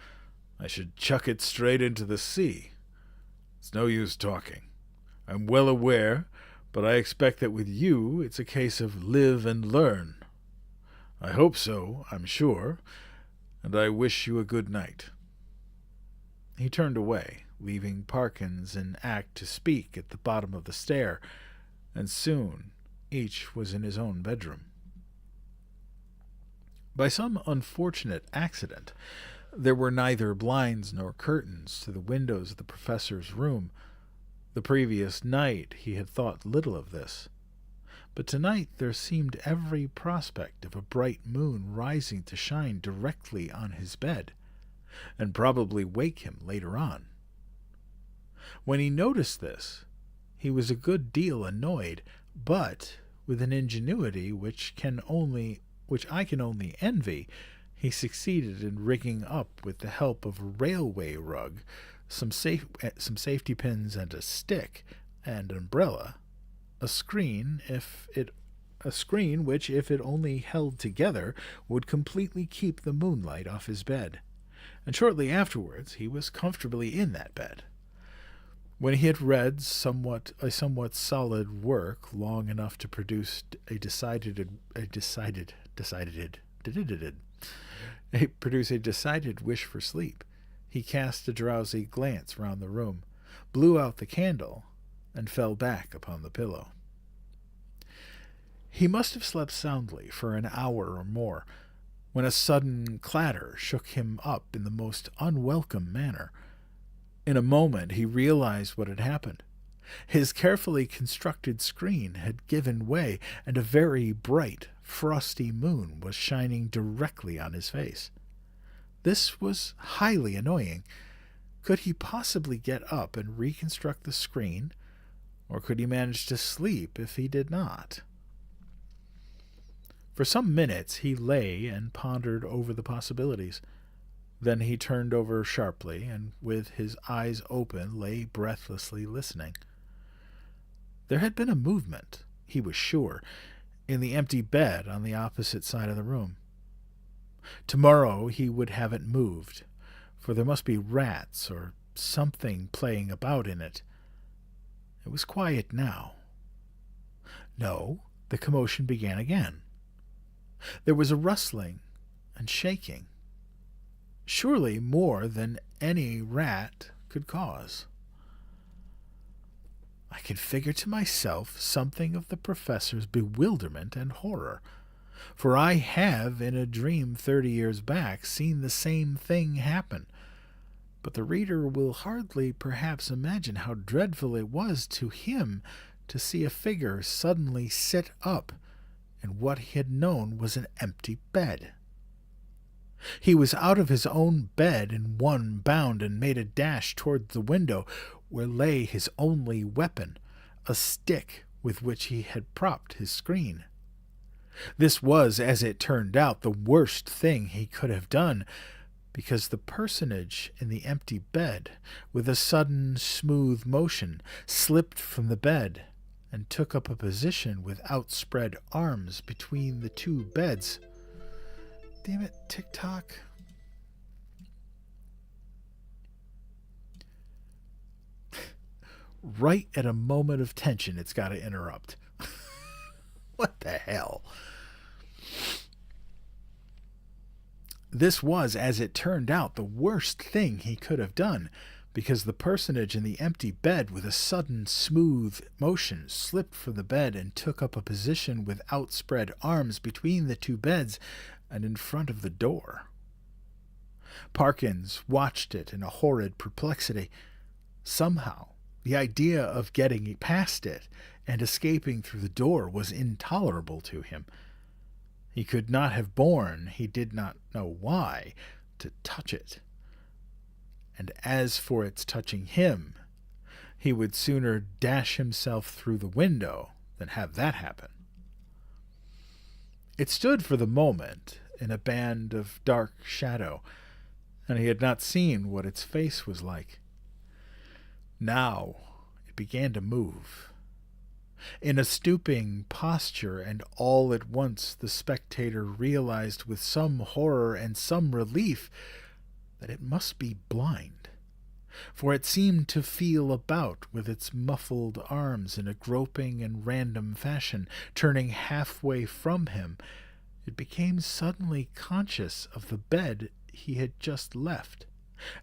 I should chuck it straight into the sea. It's no use talking. I'm well aware, but I expect that with you it's a case of live and learn. I hope so, I'm sure, and I wish you a good night." He turned away, leaving Parkins in act to speak at the bottom of the stair, and soon each was in his own bedroom. By some unfortunate accident, there were neither blinds nor curtains to the windows of the professor's room. The previous night he had thought little of this, but tonight there seemed every prospect of a bright moon rising to shine directly on his bed, and probably wake him later on. When he noticed this, he was a good deal annoyed, but with an ingenuity which I can only envy, He succeeded in rigging up, with the help of a railway rug, some safety pins and a stick, and an umbrella, a screen which, if it only held together, would completely keep the moonlight off his bed. And shortly afterwards he was comfortably in that bed. When he had read a somewhat solid work long enough to produce a decided wish for sleep, he cast a drowsy glance round the room, blew out the candle, and fell back upon the pillow. He must have slept soundly for an hour or more, when a sudden clatter shook him up in the most unwelcome manner. In a moment he realized what had happened. His carefully constructed screen had given way, and a very bright, frosty moon was shining directly on his face. This was highly annoying. Could he possibly get up and reconstruct the screen, or could he manage to sleep if he did not? For some minutes he lay and pondered over the possibilities. Then he turned over sharply, and with his eyes open lay breathlessly listening. There had been a movement, he was sure, in the empty bed on the opposite side of the room. Tomorrow he would have it moved, for there must be rats or something playing about in it. It was quiet now. No, the commotion began again. There was a rustling and shaking, surely more than any rat could cause. I can figure to myself something of the professor's bewilderment and horror, for I have, in a dream 30 years back, seen the same thing happen. But the reader will hardly perhaps imagine how dreadful it was to him to see a figure suddenly sit up in what he had known was an empty bed. He was out of his own bed in one bound and made a dash toward the window, where lay his only weapon, a stick with which he had propped his screen. This was, as it turned out, the worst thing he could have done, because the personage in the empty bed, with a sudden smooth motion, slipped from the bed and took up a position with outspread arms between the two beds. Damn it, TikTok. Right at a moment of tension, it's got to interrupt. What the hell? This was, as it turned out, the worst thing he could have done, because the personage in the empty bed, with a sudden smooth motion, slipped from the bed and took up a position with outspread arms between the two beds and in front of the door. Parkins watched it in a horrid perplexity. Somehow, the idea of getting past it and escaping through the door was intolerable to him. He could not have borne, he did not know why, to touch it. And as for its touching him, he would sooner dash himself through the window than have that happen. It stood for the moment in a band of dark shadow, and he had not seen what its face was like. Now it began to move. In a stooping posture, and all at once the spectator realized with some horror and some relief that it must be blind, for it seemed to feel about with its muffled arms in a groping and random fashion. Turning halfway from him, it became suddenly conscious of the bed he had just left,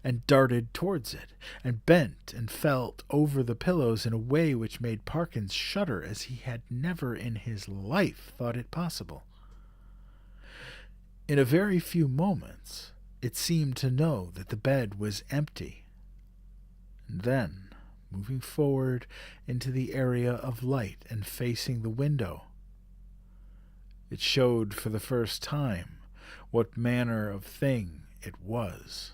and darted towards it, and bent and felt over the pillows in a way which made Parkins shudder as he had never in his life thought it possible. In a very few moments it seemed to know that the bed was empty, and then, moving forward into the area of light and facing the window, it showed for the first time what manner of thing it was.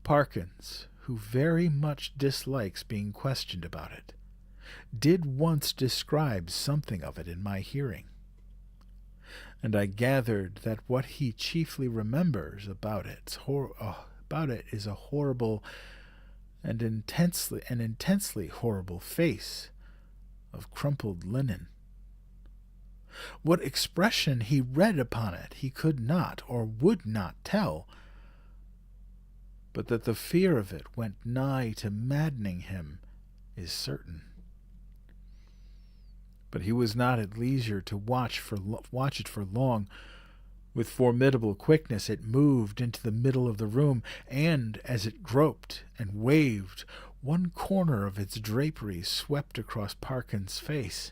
Parkins, who very much dislikes being questioned about it, did once describe something of it in my hearing. and I gathered that what he chiefly remembers about it is a horrible and intensely horrible face of crumpled linen. What expression he read upon it he could not or would not tell, but that the fear of it went nigh to maddening him is certain. But he was not at leisure to watch it for long. With formidable quickness it moved into the middle of the room, and as it groped and waved, one corner of its drapery swept across Parkin's face.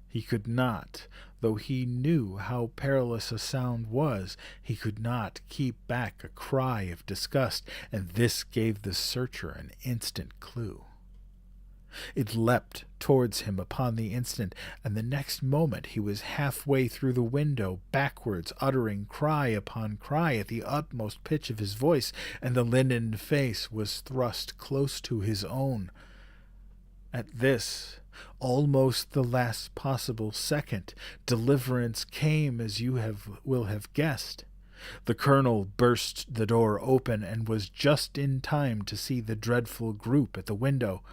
He could not, though he knew how perilous a sound was, he could not keep back a cry of disgust, and this gave the searcher an instant clue. It leapt towards him upon the instant, and the next moment he was halfway through the window, backwards, uttering cry upon cry at the utmost pitch of his voice, and the linen face was thrust close to his own. At this, almost the last possible second, deliverance came, as you will have guessed. The colonel burst the door open and was just in time to see the dreadful group at the window.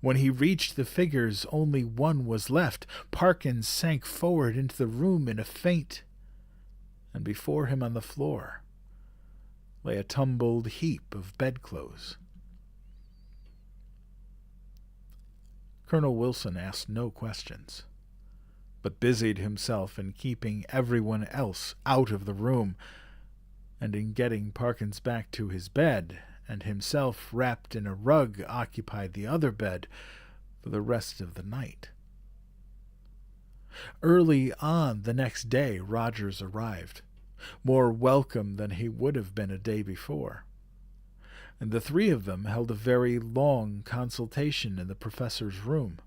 When he reached the figures, only one was left. Parkins sank forward into the room in a faint, and before him on the floor lay a tumbled heap of bedclothes. Colonel Wilson asked no questions, but busied himself in keeping everyone else out of the room, and in getting Parkins back to his bed, and himself wrapped in a rug occupied the other bed for the rest of the night. Early on the next day Rogers arrived, more welcome than he would have been a day before, and the three of them held a very long consultation in the professor's room.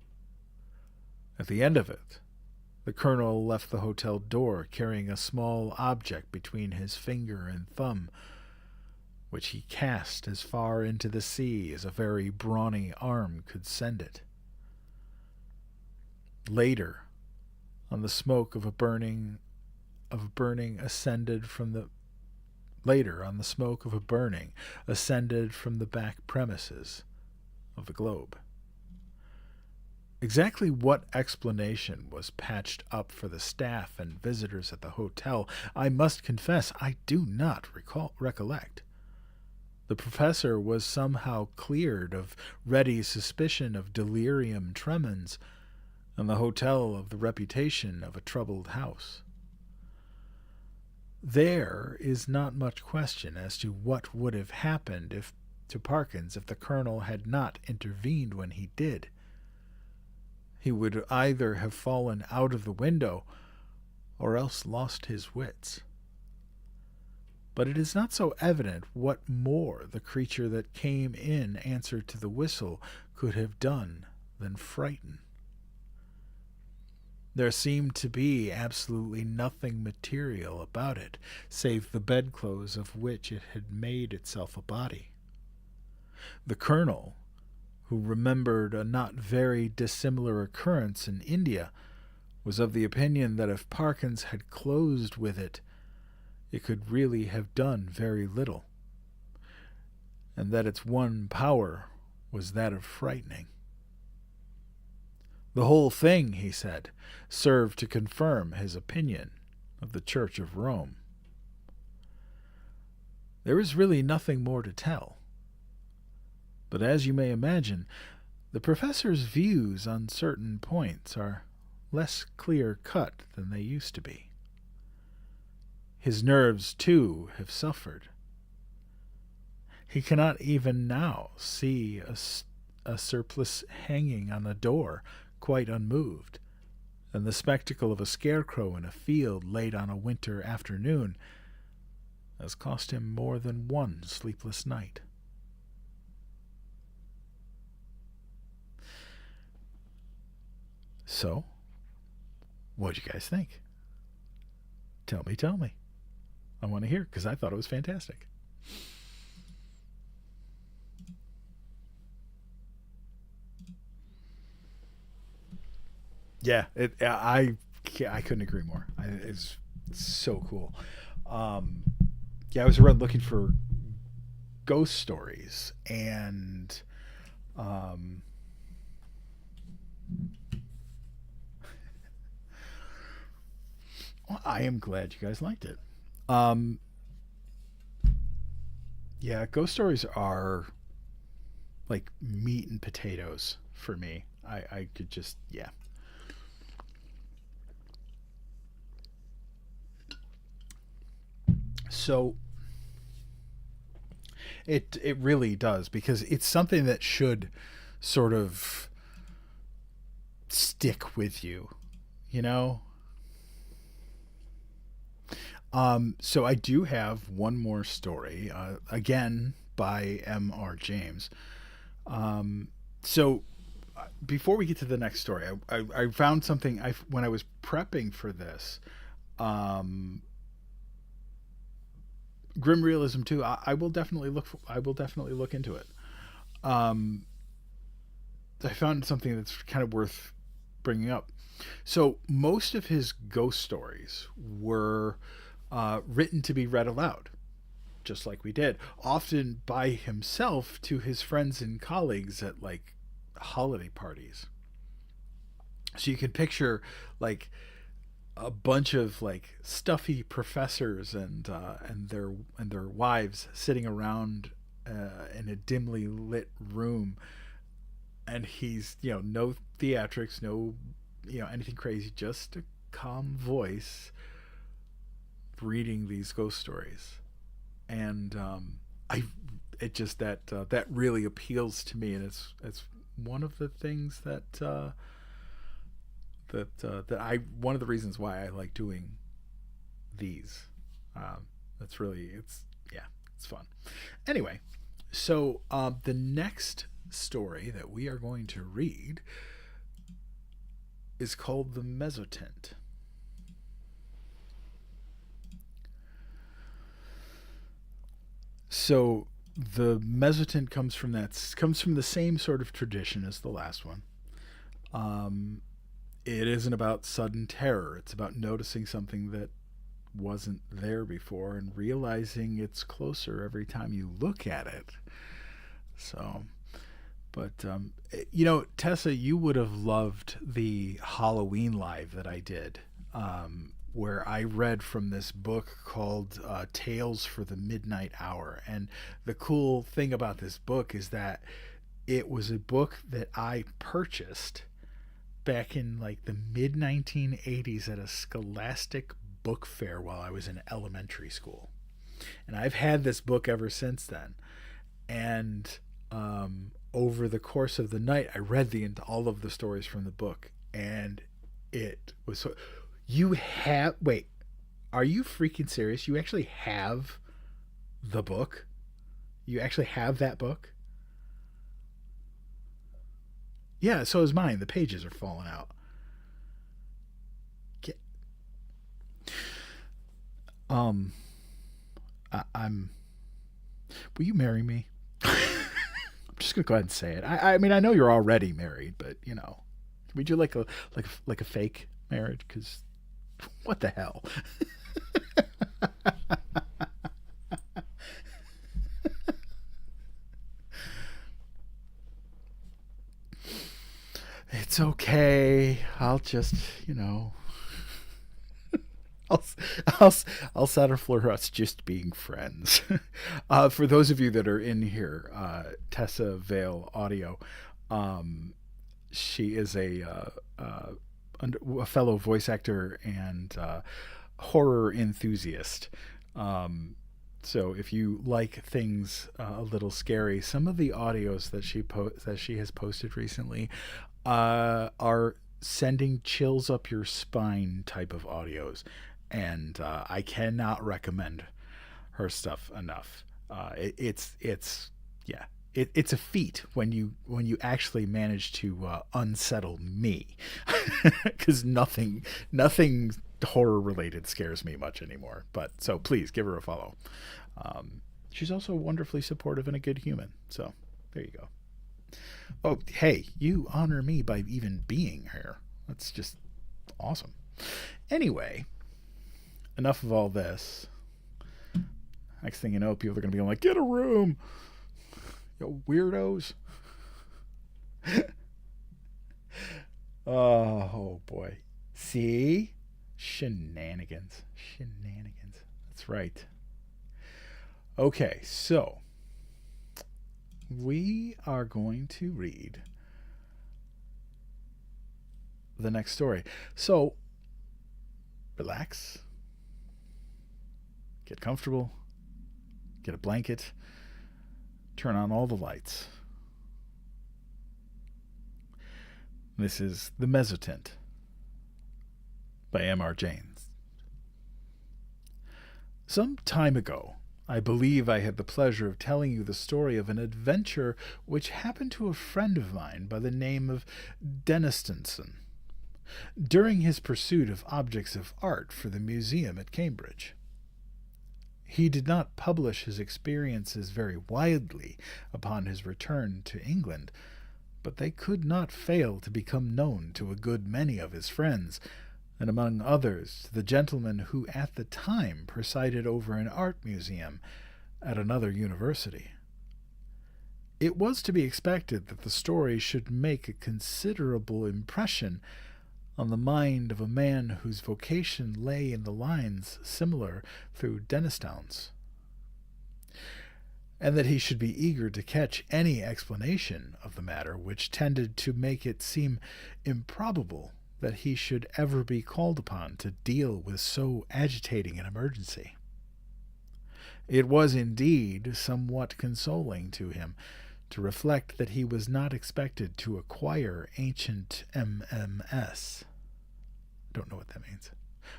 At the end of it, the colonel left the hotel door carrying a small object between his finger and thumb, which he cast as far into the sea as a very brawny arm could send it. Later, on the smoke of a burning ascended from the back premises of the Globe. Exactly what explanation was patched up for the staff and visitors at the hotel, I must confess I do not recollect. The professor was somehow cleared of ready suspicion of delirium tremens, and the hotel of the reputation of a troubled house. There is not much question as to what would have happened to Parkins if the colonel had not intervened when he did. He would either have fallen out of the window or else lost his wits. But it is not so evident what more the creature that came in answer to the whistle could have done than frighten. There seemed to be absolutely nothing material about it, save the bedclothes of which it had made itself a body. The colonel, who remembered a not very dissimilar occurrence in India, was of the opinion that if Parkins had closed with it, it could really have done very little, and that its one power was that of frightening. The whole thing, he said, served to confirm his opinion of the Church of Rome. There is really nothing more to tell, but as you may imagine, the professor's views on certain points are less clear-cut than they used to be. His nerves, too, have suffered. He cannot even now see a surplice hanging on the door, quite unmoved, and the spectacle of a scarecrow in a field late on a winter afternoon has cost him more than one sleepless night. So, what'd you guys think? Tell me. I want to hear, because I thought it was fantastic. Yeah, I couldn't agree more. It's So cool. Um, yeah, I was around looking for ghost stories, and um, well, I am glad you guys liked it. Um, yeah, ghost stories are like meat and potatoes for me. I could just, yeah. So it really does, because it's something that should sort of stick with you, you know. So I do have one more story, again by M.R. James. Um, so before we get to the next story, I found something when I was prepping for this. Um, Grim realism too. I will definitely look. I will definitely look into it. Um, I found something that's kind of worth bringing up. So most of his ghost stories were written to be read aloud, just like we did, often by himself to his friends and colleagues at like holiday parties. So you can picture like a bunch of like stuffy professors and their wives sitting around in a dimly lit room, and he's, no theatrics, no, anything crazy, just a calm voice reading these ghost stories. And I it just that really appeals to me, and it's one of the things that I one of the reasons why I like doing these. That's really, it's, yeah, it's fun. Anyway, so the next story that we are going to read is called The Mezzotint. So the Mezzotint comes from the same sort of tradition as the last one. Um, it isn't about sudden terror. It's about noticing something that wasn't there before and realizing it's closer every time you look at it. So, but Tessa, you would have loved the Halloween live that I did, where I read from this book called Tales for the Midnight Hour. And the cool thing about this book is that it was a book that I purchased back in like the mid 1980s at a Scholastic book fair while I was in elementary school. And I've had this book ever since then. And over the course of the night, I read all of the stories from the book, and it was so. You have wait, are you freaking serious? You actually have the book? You actually have that book? Yeah, so is mine. The pages are falling out. Get, um, I'm. Will you marry me? I'm just gonna go ahead and say it. I mean, I know you're already married, but we do like a fake marriage, because what the hell? It's okay. I'll just, I'll, I'll, I'll settle for us just being friends. For those of you that are in here, Tessa Vale Audio, um, she is a fellow voice actor and horror enthusiast. Um, so if you like things a little scary, some of the audios that she has posted recently are sending chills up your spine type of audios, and I cannot recommend her stuff enough. It's yeah. It's a feat when you actually manage to unsettle me, because nothing horror related scares me much anymore. But so please give her a follow. She's also wonderfully supportive and a good human. So there you go. Oh, hey, you honor me by even being here. That's just awesome. Anyway, enough of all this. Next thing you know, people are going to be like, get a room. Yo, weirdos. Oh, boy. See? Shenanigans. That's right. Okay, so we are going to read the next story. So, relax. Get comfortable. Get a blanket. Turn on all the lights. This is The Mezzotint by M.R. Janes. Some time ago, I believe I had the pleasure of telling you the story of an adventure which happened to a friend of mine by the name of Dennistonson during his pursuit of objects of art for the museum at Cambridge. He did not publish his experiences very widely upon his return to England, but they could not fail to become known to a good many of his friends, and among others to the gentleman who at the time presided over an art museum at another university. It was to be expected that the story should make a considerable impression on the mind of a man whose vocation lay in the lines similar through Dennistoun's, and that he should be eager to catch any explanation of the matter which tended to make it seem improbable that he should ever be called upon to deal with so agitating an emergency. It was indeed somewhat consoling to him to reflect that he was not expected to acquire ancient MMS. I don't know what that means.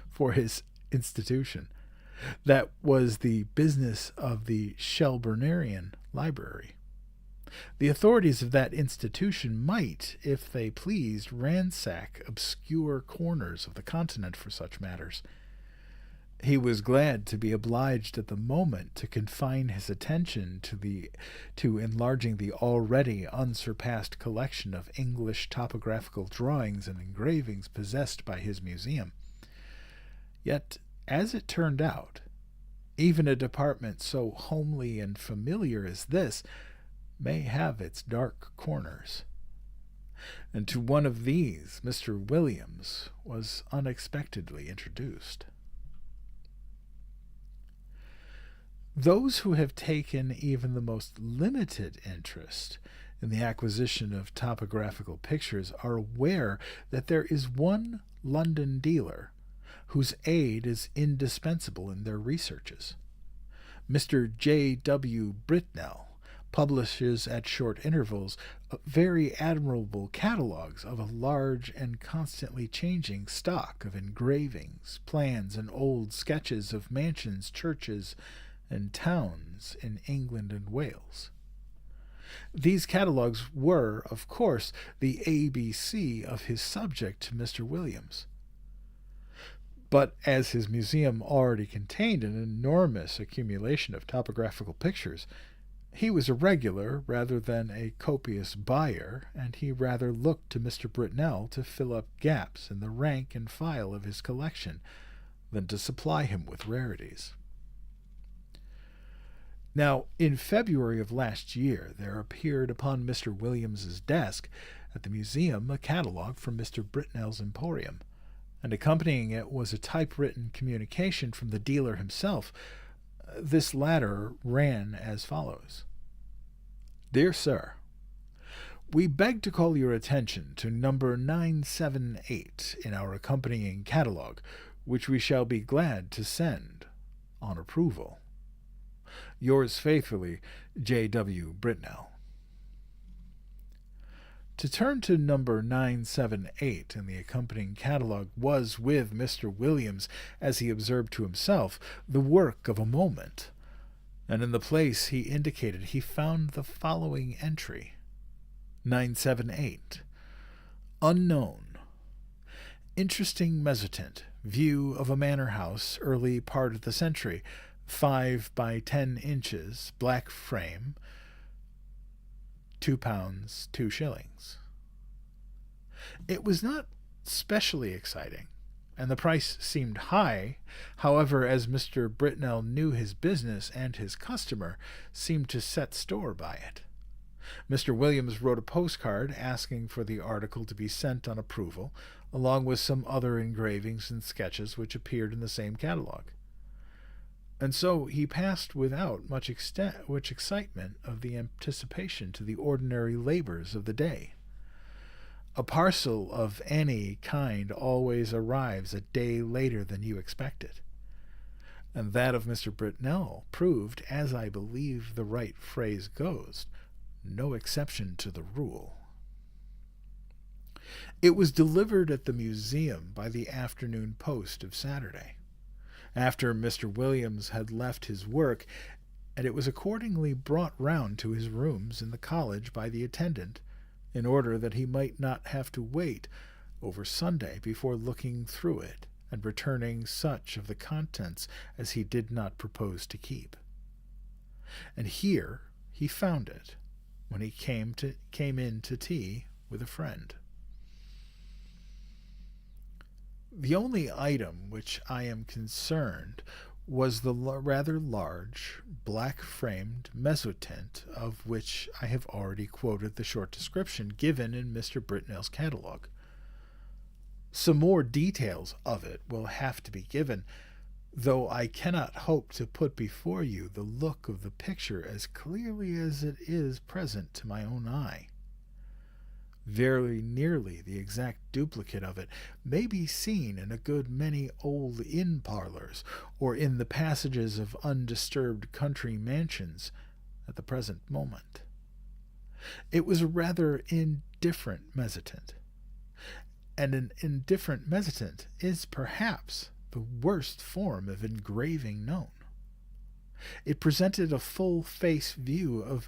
For his institution. That was the business of the Shelburnerian Library. The authorities of that institution might, if they pleased, ransack obscure corners of the continent for such matters. He was glad to be obliged at the moment to confine his attention to enlarging the already unsurpassed collection of English topographical drawings and engravings possessed by his museum. Yet, as it turned out, even a department so homely and familiar as this may have its dark corners. And to one of these Mr. Williams was unexpectedly introduced. Those who have taken even the most limited interest in the acquisition of topographical pictures are aware that there is one London dealer whose aid is indispensable in their researches. Mr. J. W. Britnell publishes at short intervals very admirable catalogues of a large and constantly changing stock of engravings, plans, and old sketches of mansions, churches, and towns in England and Wales. These catalogues were, of course, the ABC of his subject to Mr. Williams. But as his museum already contained an enormous accumulation of topographical pictures, he was a regular rather than a copious buyer, and he rather looked to Mr. Britnell to fill up gaps in the rank and file of his collection than to supply him with rarities. Now, in February of last year, there appeared upon Mr. Williams's desk at the museum a catalogue from Mr. Britnell's emporium, and accompanying it was a typewritten communication from the dealer himself. This latter ran as follows. Dear Sir, we beg to call your attention to number 978 in our accompanying catalogue, which we shall be glad to send on approval. Yours faithfully, J. W. Britnell. To turn to number 978 in the accompanying catalogue was, with Mr. Williams, as he observed to himself, the work of a moment, and in the place he indicated he found the following entry. 978. Unknown. Interesting mezzotint. View of a manor house, early part of the century. 5 by 10 inches, black frame, £2, 2 shillings. It was not specially exciting, and the price seemed high. However, as Mr. Britnell knew his business and his customer seemed to set store by it. Mr. Williams wrote a postcard asking for the article to be sent on approval, along with some other engravings and sketches which appeared in the same catalog. And so he passed without much excitement of the anticipation to the ordinary labors of the day. A parcel of any kind always arrives a day later than you expect it. And that of Mr. Britnell proved, as I believe the right phrase goes, no exception to the rule. It was delivered at the museum by the afternoon post of Saturday, after Mr. Williams had left his work, and it was accordingly brought round to his rooms in the college by the attendant, in order that he might not have to wait over Sunday before looking through it and returning such of the contents as he did not propose to keep. And here he found it when he came in to tea with a friend. The only item which I am concerned was the rather large, black-framed mezzotint of which I have already quoted the short description given in Mr. Britnell's catalogue. Some more details of it will have to be given, though I cannot hope to put before you the look of the picture as clearly as it is present to my own eye. Very nearly the exact duplicate of it may be seen in a good many old inn parlors or in the passages of undisturbed country mansions at the present moment. It was a rather indifferent mezzotint, and an indifferent mezzotint is perhaps the worst form of engraving known. It presented a full-face view of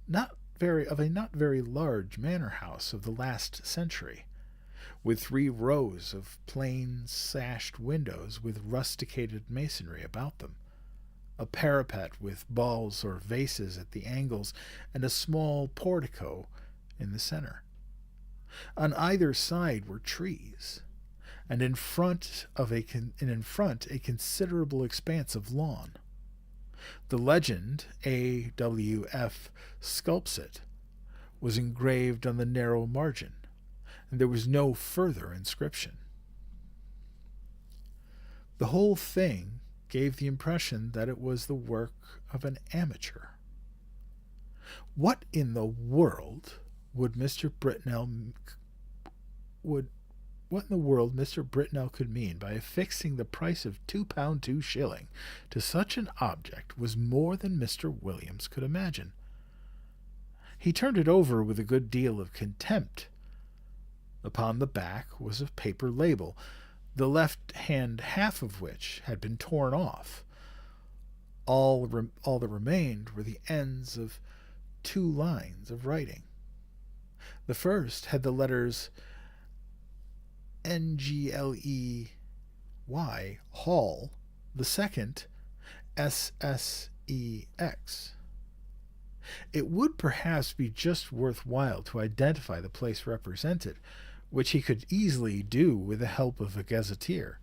a not very large manor house of the last century, with 3 rows of plain sashed windows with rusticated masonry about them, a parapet with balls or vases at the angles, and a small portico in the center. On either side were trees, and in front a considerable expanse of lawn. The legend, A.W.F. sculpts it, was engraved on the narrow margin, and there was no further inscription. The whole thing gave the impression that it was the work of an amateur. What in the world Mr. Britnell could mean by affixing the price of £2 2s to such an object was more than Mr. Williams could imagine. He turned it over with a good deal of contempt. Upon the back was a paper label, the left-hand half of which had been torn off. All that remained were the ends of 2 lines of writing. The first had the letters NGLEY, Hall, the second SSEX. It would perhaps be just worthwhile to identify the place represented, which he could easily do with the help of a gazetteer,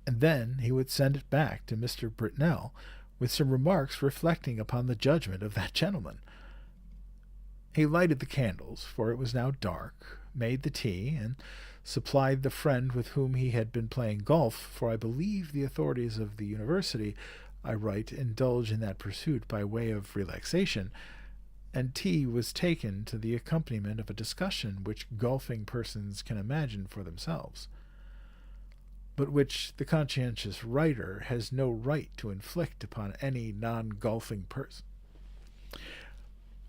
and then he would send it back to Mr. Britnell with some remarks reflecting upon the judgment of that gentleman. He lighted the candles, for it was now dark, made the tea, and supplied the friend with whom he had been playing golf, for I believe the authorities of the university, I write, indulge in that pursuit by way of relaxation, and tea was taken to the accompaniment of a discussion which golfing persons can imagine for themselves, but which the conscientious writer has no right to inflict upon any non-golfing person.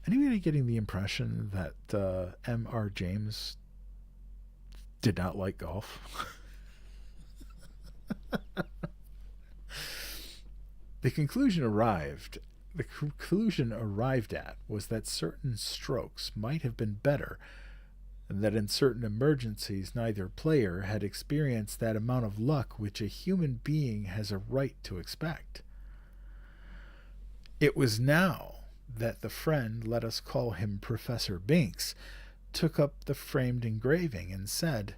Anybody getting the impression that M.R. James did not like golf? The conclusion arrived at was that certain strokes might have been better, and that in certain emergencies neither player had experienced that amount of luck which a human being has a right to expect. It was now that the friend, let us call him Professor Binks, took up the framed engraving and said,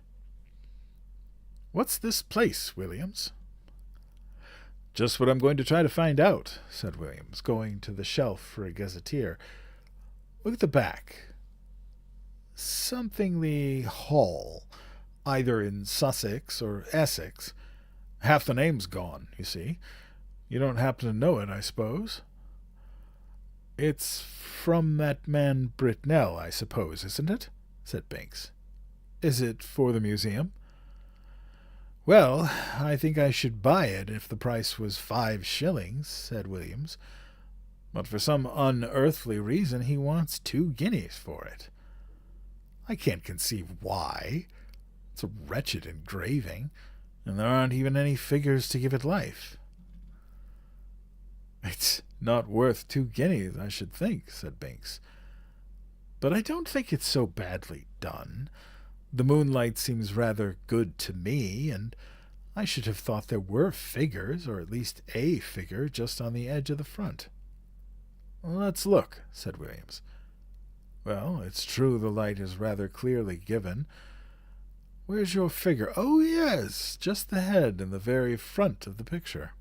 What's this place, Williams? Just what I'm going to try to find out, said Williams, going to the shelf for a gazetteer. Look at the back. Something the Hall, either in Sussex or Essex. Half the name's gone, you see. You don't happen to know it, I suppose? It's from that man Britnell, I suppose, isn't it? Said Binks. Is it for the museum? Well, I think I should buy it if the price was 5 shillings, said Williams. But for some unearthly reason he wants 2 guineas for it. I can't conceive why. It's a wretched engraving, and there aren't even any figures to give it life. It's not worth 2 guineas, I should think, said Binks. But I don't think it's so badly done. The moonlight seems rather good to me, and I should have thought there were figures, or at least a figure, just on the edge of the front. Let's look, said Williams. Well, it's true the light is rather clearly given. Where's your figure? Oh, yes, just the head in the very front of the picture.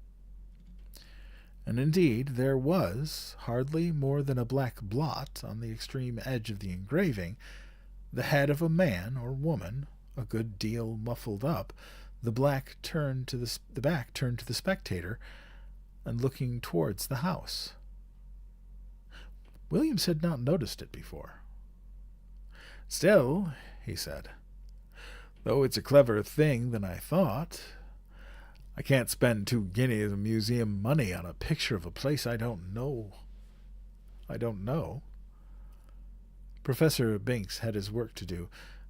And indeed there was, hardly more than a black blot on the extreme edge of the engraving, the head of a man or woman, a good deal muffled up, the back turned to the spectator, and looking towards the house. Williams had not noticed it before. Still, he said, though it's a cleverer thing than I thought, I can't spend 2 guineas of museum money on a picture of a place I don't know. Professor Binks had his work to do,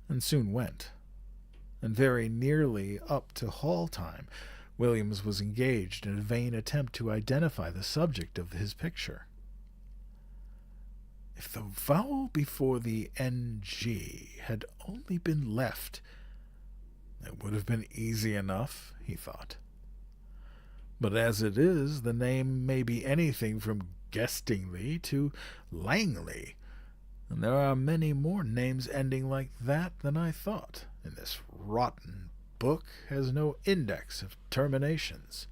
and soon went. And very nearly up to hall time, Williams was engaged in a vain attempt to identify the subject of his picture. If the vowel before the NG had only been left, it would have been easy enough, he thought. But as it is, the name may be anything from Guestingly to Langley, and there are many more names ending like that than I thought, and this rotten book has no index of terminations.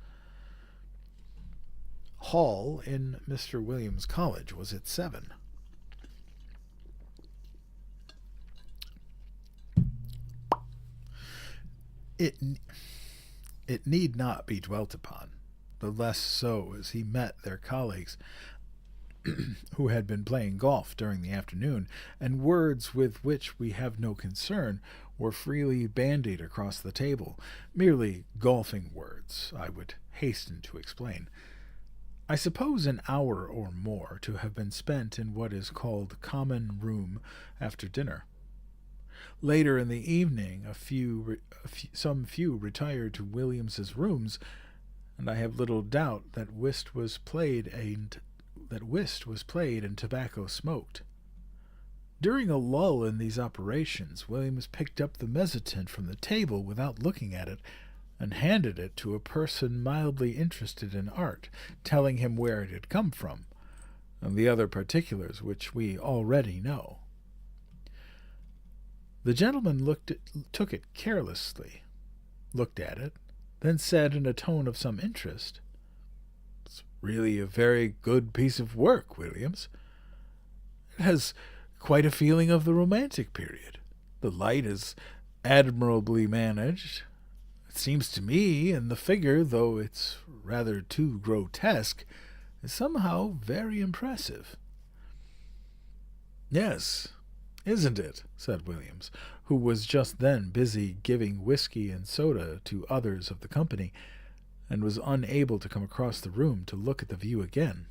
Hall in Mr. Williams' College was at 7. It need not be dwelt upon, the less so as he met their colleagues who had been playing golf during the afternoon, and words with which we have no concern were freely bandied across the table, merely golfing words, I would hasten to explain. I suppose an hour or more to have been spent in what is called common room after dinner. Later in the evening, some few retired to Williams's rooms, and I have little doubt that whist was played and tobacco smoked. During a lull in these operations, Williams picked up the mezzotint from the table without looking at it, and handed it to a person mildly interested in art, telling him where it had come from, and the other particulars which we already know. The gentleman took it carelessly, looked at it, then said in a tone of some interest, "It's really a very good piece of work, Williams. It has quite a feeling of the Romantic period. The light is admirably managed. It seems to me, and the figure, though it's rather too grotesque, is somehow very impressive." "Yes, isn't it?" said Williams, who was just then busy giving whiskey and soda to others of the company, and was unable to come across the room to look at the view again.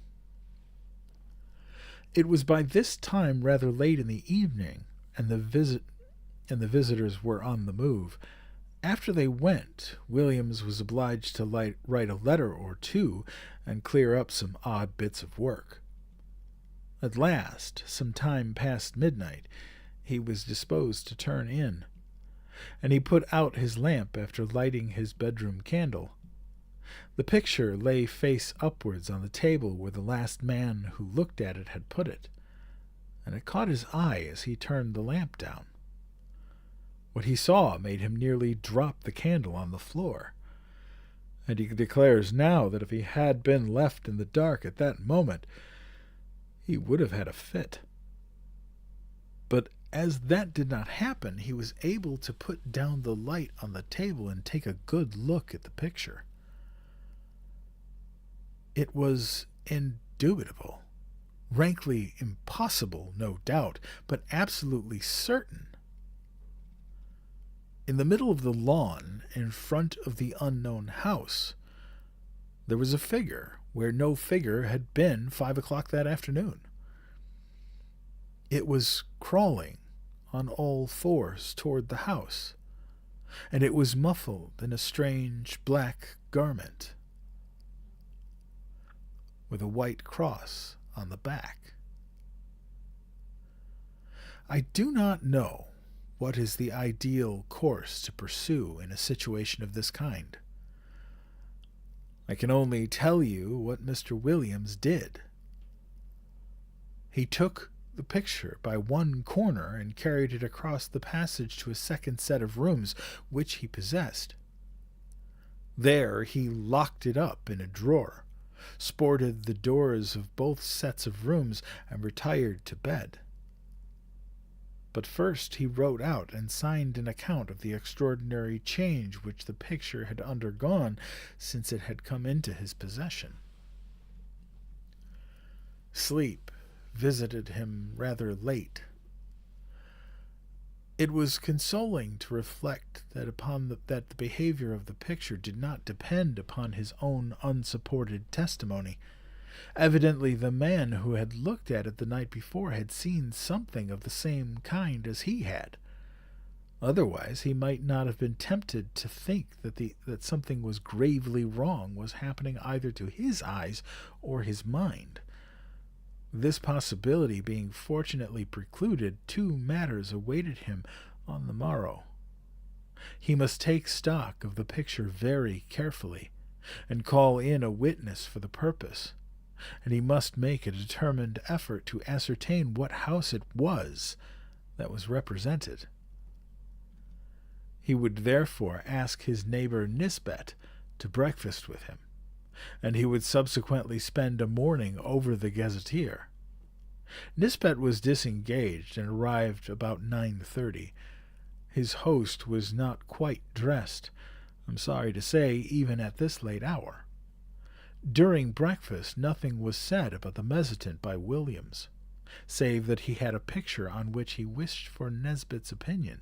It was by this time rather late in the evening, and the visitors were on the move. After they went, Williams was obliged to write a letter or two and clear up some odd bits of work. At last, some time past midnight, he was disposed to turn in, and he put out his lamp after lighting his bedroom candle. The picture lay face upwards on the table where the last man who looked at it had put it, and it caught his eye as he turned the lamp down. What he saw made him nearly drop the candle on the floor, and he declares now that if he had been left in the dark at that moment, he would have had a fit. But as that did not happen, he was able to put down the light on the table and take a good look at the picture. It was indubitable, rankly impossible, no doubt, but absolutely certain. In the middle of the lawn, in front of the unknown house, there was a figure where no figure had been 5 o'clock that afternoon. It was crawling on all fours toward the house, and it was muffled in a strange black garment with a white cross on the back. I do not know what is the ideal course to pursue in a situation of this kind. I can only tell you what Mr. Williams did. He took the picture by one corner and carried it across the passage to a second set of rooms which he possessed. There he locked it up in a drawer, sported the doors of both sets of rooms, and retired to bed. But first he wrote out and signed an account of the extraordinary change which the picture had undergone since it had come into his possession. Sleep visited him rather late. It was consoling to reflect that that the behavior of the picture did not depend upon his own unsupported testimony. Evidently the man who had looked at it the night before had seen something of the same kind as he had. Otherwise he might not have been tempted to think that something was gravely wrong was happening either to his eyes or his mind. This possibility being fortunately precluded, two matters awaited him on the morrow. He must take stock of the picture very carefully, and call in a witness for the purpose, and he must make a determined effort to ascertain what house it was that was represented. He would therefore ask his neighbor Nisbet to breakfast with him, and he would subsequently spend a morning over the gazetteer. Nisbet was disengaged and arrived about 9:30. His host was not quite dressed, I'm sorry to say, even at this late hour. During breakfast nothing was said about the mezzotint by Williams, save that he had a picture on which he wished for Nisbet's opinion.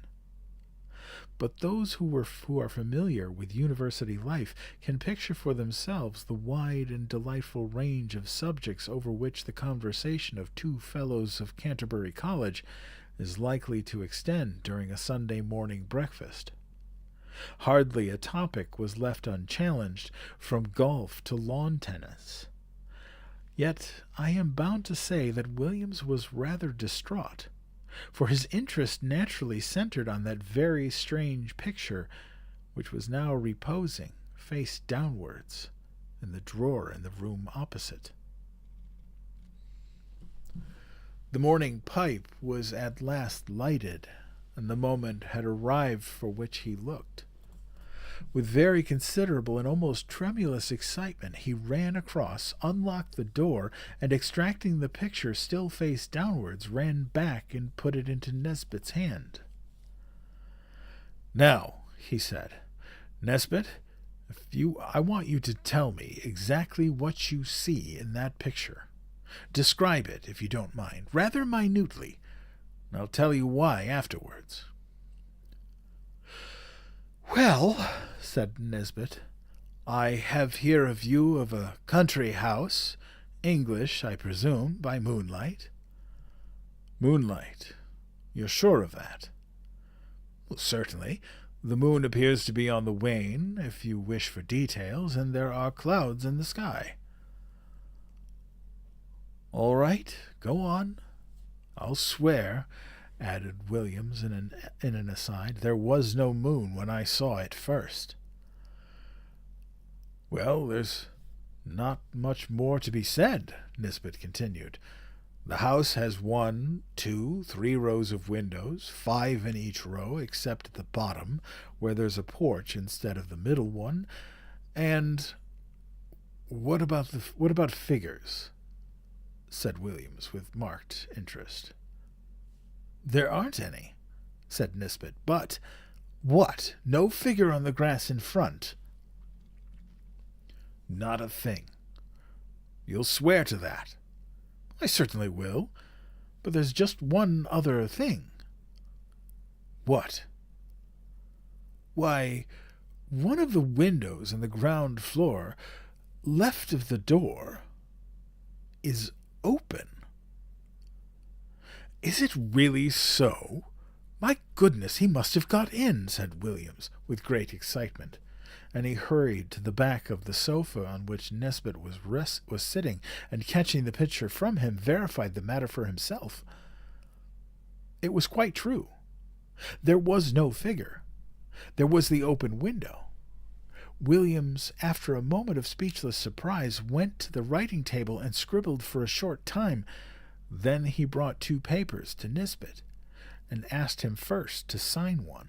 But those who are familiar with university life can picture for themselves the wide and delightful range of subjects over which the conversation of two fellows of Canterbury College is likely to extend during a Sunday morning breakfast. Hardly a topic was left unchallenged, from golf to lawn tennis. Yet I am bound to say that Williams was rather distraught, for his interest naturally centered on that very strange picture which was now reposing, face downwards, in the drawer in the room opposite. The morning pipe was at last lighted, and the moment had arrived for which he looked. With very considerable and almost tremulous excitement, he ran across, unlocked the door, and extracting the picture still face downwards, ran back and put it into Nesbit's hand. "Now," he said, "Nesbit, I want you to tell me exactly what you see in that picture. Describe it, if you don't mind, rather minutely, and I'll tell you why afterwards." "Well," said Nesbit, "I have here a view of a country house, English, I presume, by moonlight." "Moonlight? You're sure of that?" "Well, certainly. The moon appears to be on the wane, if you wish for details, and there are clouds in the sky." "All right, go on. I'll swear," added Williams in an aside, "there was no moon when I saw it first." "Well, there's not much more to be said," Nisbet continued. The house has 1, 2, 3 rows of windows, 5 in each row except at the bottom, where there's a porch instead of the middle one. And what about figures? Said Williams with marked interest. There aren't any, said Nisbet. But what? No figure on the grass in front? Not a thing. You'll swear to that? I certainly will. But there's just one other thing. What? Why, one of the windows on the ground floor, left of the door, is open. Is it really so? My goodness, he must have got in, said Williams, with great excitement, and he hurried to the back of the sofa on which Nisbet was sitting, and catching the picture from him, verified the matter for himself. It was quite true. There was no figure. There was the open window. Williams, after a moment of speechless surprise, went to the writing table and scribbled for a short time. Then he brought 2 papers to Nisbet, and asked him first to sign one.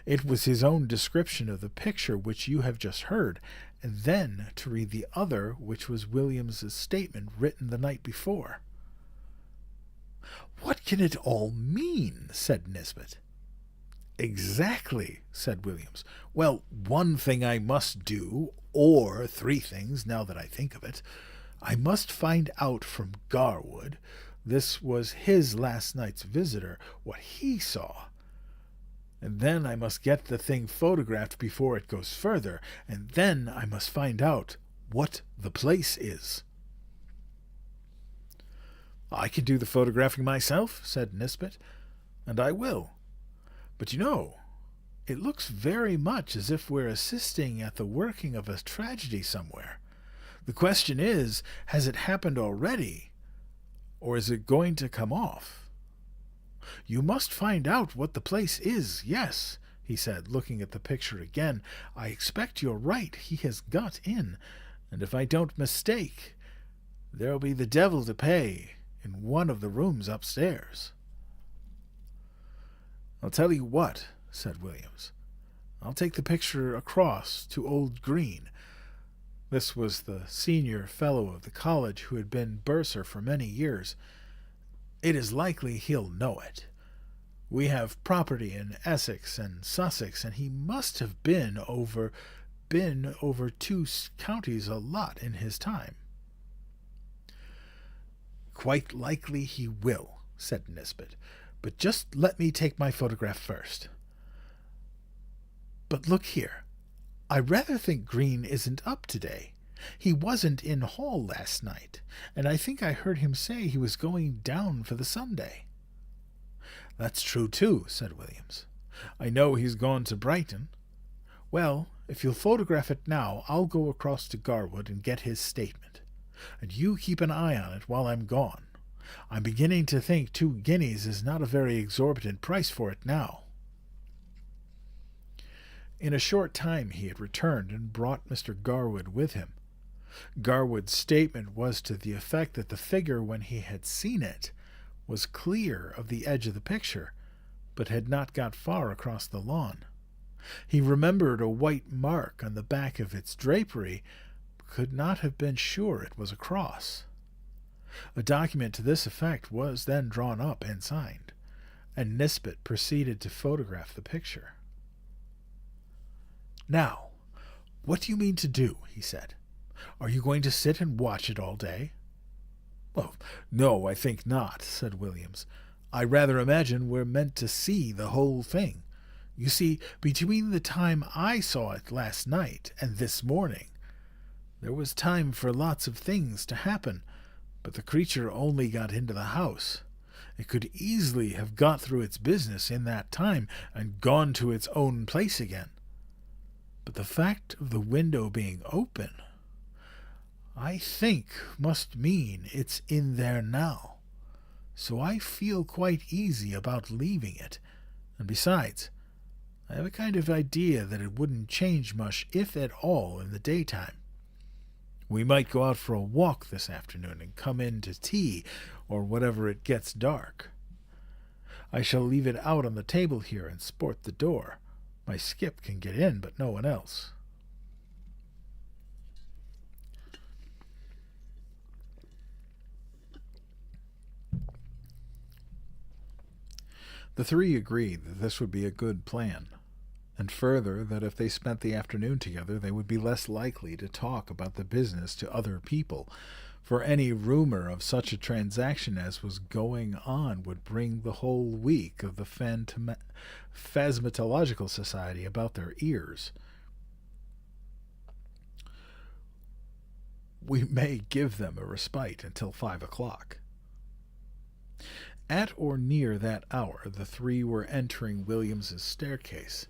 It was his own description of the picture which you have just heard, and then to read the other, which was Williams's statement written the night before. What can it all mean? Said Nisbet. Exactly, said Williams. Well, one thing I must do, or 3 things, now that I think of it. I must find out from Garwood, this was his last night's visitor, what he saw. And then I must get the thing photographed before it goes further, and then I must find out what the place is. I can do the photographing myself, said Nisbet, and I will. But it looks very much as if we're assisting at the working of a tragedy somewhere. The question is, has it happened already, or is it going to come off? You must find out what the place is, yes, he said, looking at the picture again. I expect you're right. He has got in, and if I don't mistake, there'll be the devil to pay in one of the rooms upstairs. I'll tell you what, said Williams. I'll take the picture across to old Green. This was the senior fellow of the college who had been bursar for many years. It is likely he'll know it. We have property in Essex and Sussex, and he must have been over 2 counties a lot in his time. Quite likely he will, said Nisbet. But just let me take my photograph first. But look here. I rather think Green isn't up today. He wasn't in hall last night, and I think I heard him say he was going down for the Sunday. That's true, too, said Williams. I know he's gone to Brighton. Well, if you'll photograph it now, I'll go across to Garwood and get his statement. And you keep an eye on it while I'm gone. I'm beginning to think 2 guineas is not a very exorbitant price for it now. In a short time he had returned and brought Mr. Garwood with him. Garwood's statement was to the effect that the figure, when he had seen it, was clear of the edge of the picture, but had not got far across the lawn. He remembered a white mark on the back of its drapery, but could not have been sure it was a cross. A document to this effect was then drawn up and signed, and Nisbet proceeded to photograph the picture. Now, what do you mean to do? He said. Are you going to sit and watch it all day? Well, no, I think not, said Williams. I rather imagine we're meant to see the whole thing. You see, between the time I saw it last night and this morning, there was time for lots of things to happen, but the creature only got into the house. It could easily have got through its business in that time and gone to its own place again. But the fact of the window being open, I think, must mean it's in there now. So I feel quite easy about leaving it. And besides, I have a kind of idea that it wouldn't change much, if at all, in the daytime. We might go out for a walk this afternoon and come in to tea, or whatever it gets dark. I shall leave it out on the table here and sport the door. My skip can get in, but no one else." The three agreed that this would be a good plan, and further that if they spent the afternoon together they would be less likely to talk about the business to other people, for any rumor of such a transaction as was going on would bring the whole week of the Phasmatological Society about their ears. "We may give them a respite until 5 o'clock." At or near that hour, the three were entering Williams's staircase.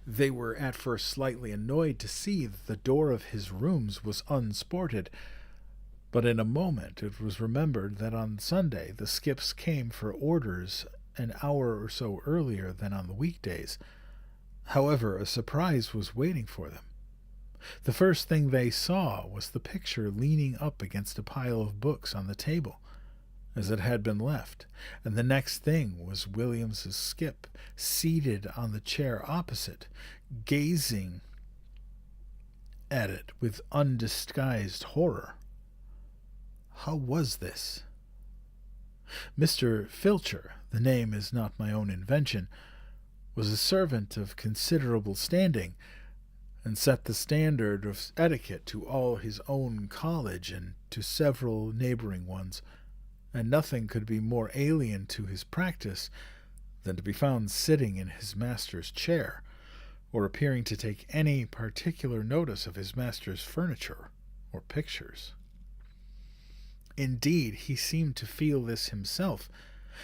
They were at first slightly annoyed to see that the door of his rooms was unsported, but in a moment it was remembered that on Sunday the skips came for orders an hour or so earlier than on the weekdays. However, a surprise was waiting for them. The first thing they saw was the picture leaning up against a pile of books on the table, as it had been left, and the next thing was Williams's skip, seated on the chair opposite, gazing at it with undisguised horror. How was this? Mr. Filcher, the name is not my own invention, was a servant of considerable standing, and set the standard of etiquette to all his own college and to several neighboring ones, and nothing could be more alien to his practice than to be found sitting in his master's chair, or appearing to take any particular notice of his master's furniture or pictures. Indeed, he seemed to feel this himself.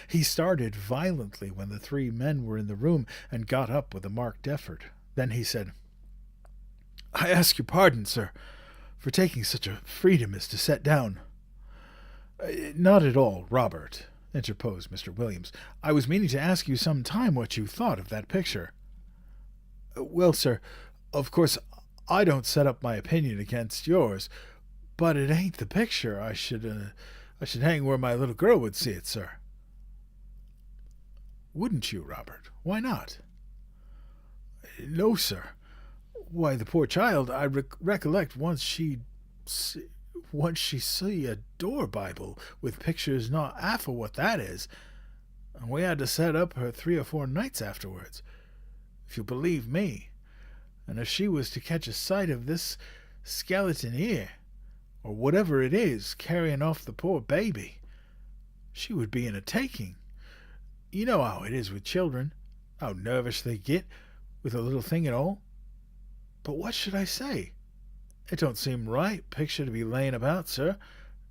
He started violently when the three men were in the room, and got up with a marked effort. Then he said, "I ask your pardon, sir, for taking such a freedom as to set down." "Not at all, Robert," interposed Mr. Williams. "I was meaning to ask you some time what you thought of that picture." "Well, sir, of course I don't set up my opinion against yours, but it ain't the picture I should hang where my little girl would see it, sir." "Wouldn't you, Robert? Why not?" "No, sir. Why, the poor child, I recollect once she see a door Bible with pictures not half of what that is, and we had to set up her 3 or 4 nights afterwards, if you believe me. And if she was to catch a sight of this skeleton here, or whatever it is, carrying off the poor baby, she would be in a taking. You know how it is with children, how nervous they get with a little thing at all. But what should I say? It don't seem right picture to be laying about, sir,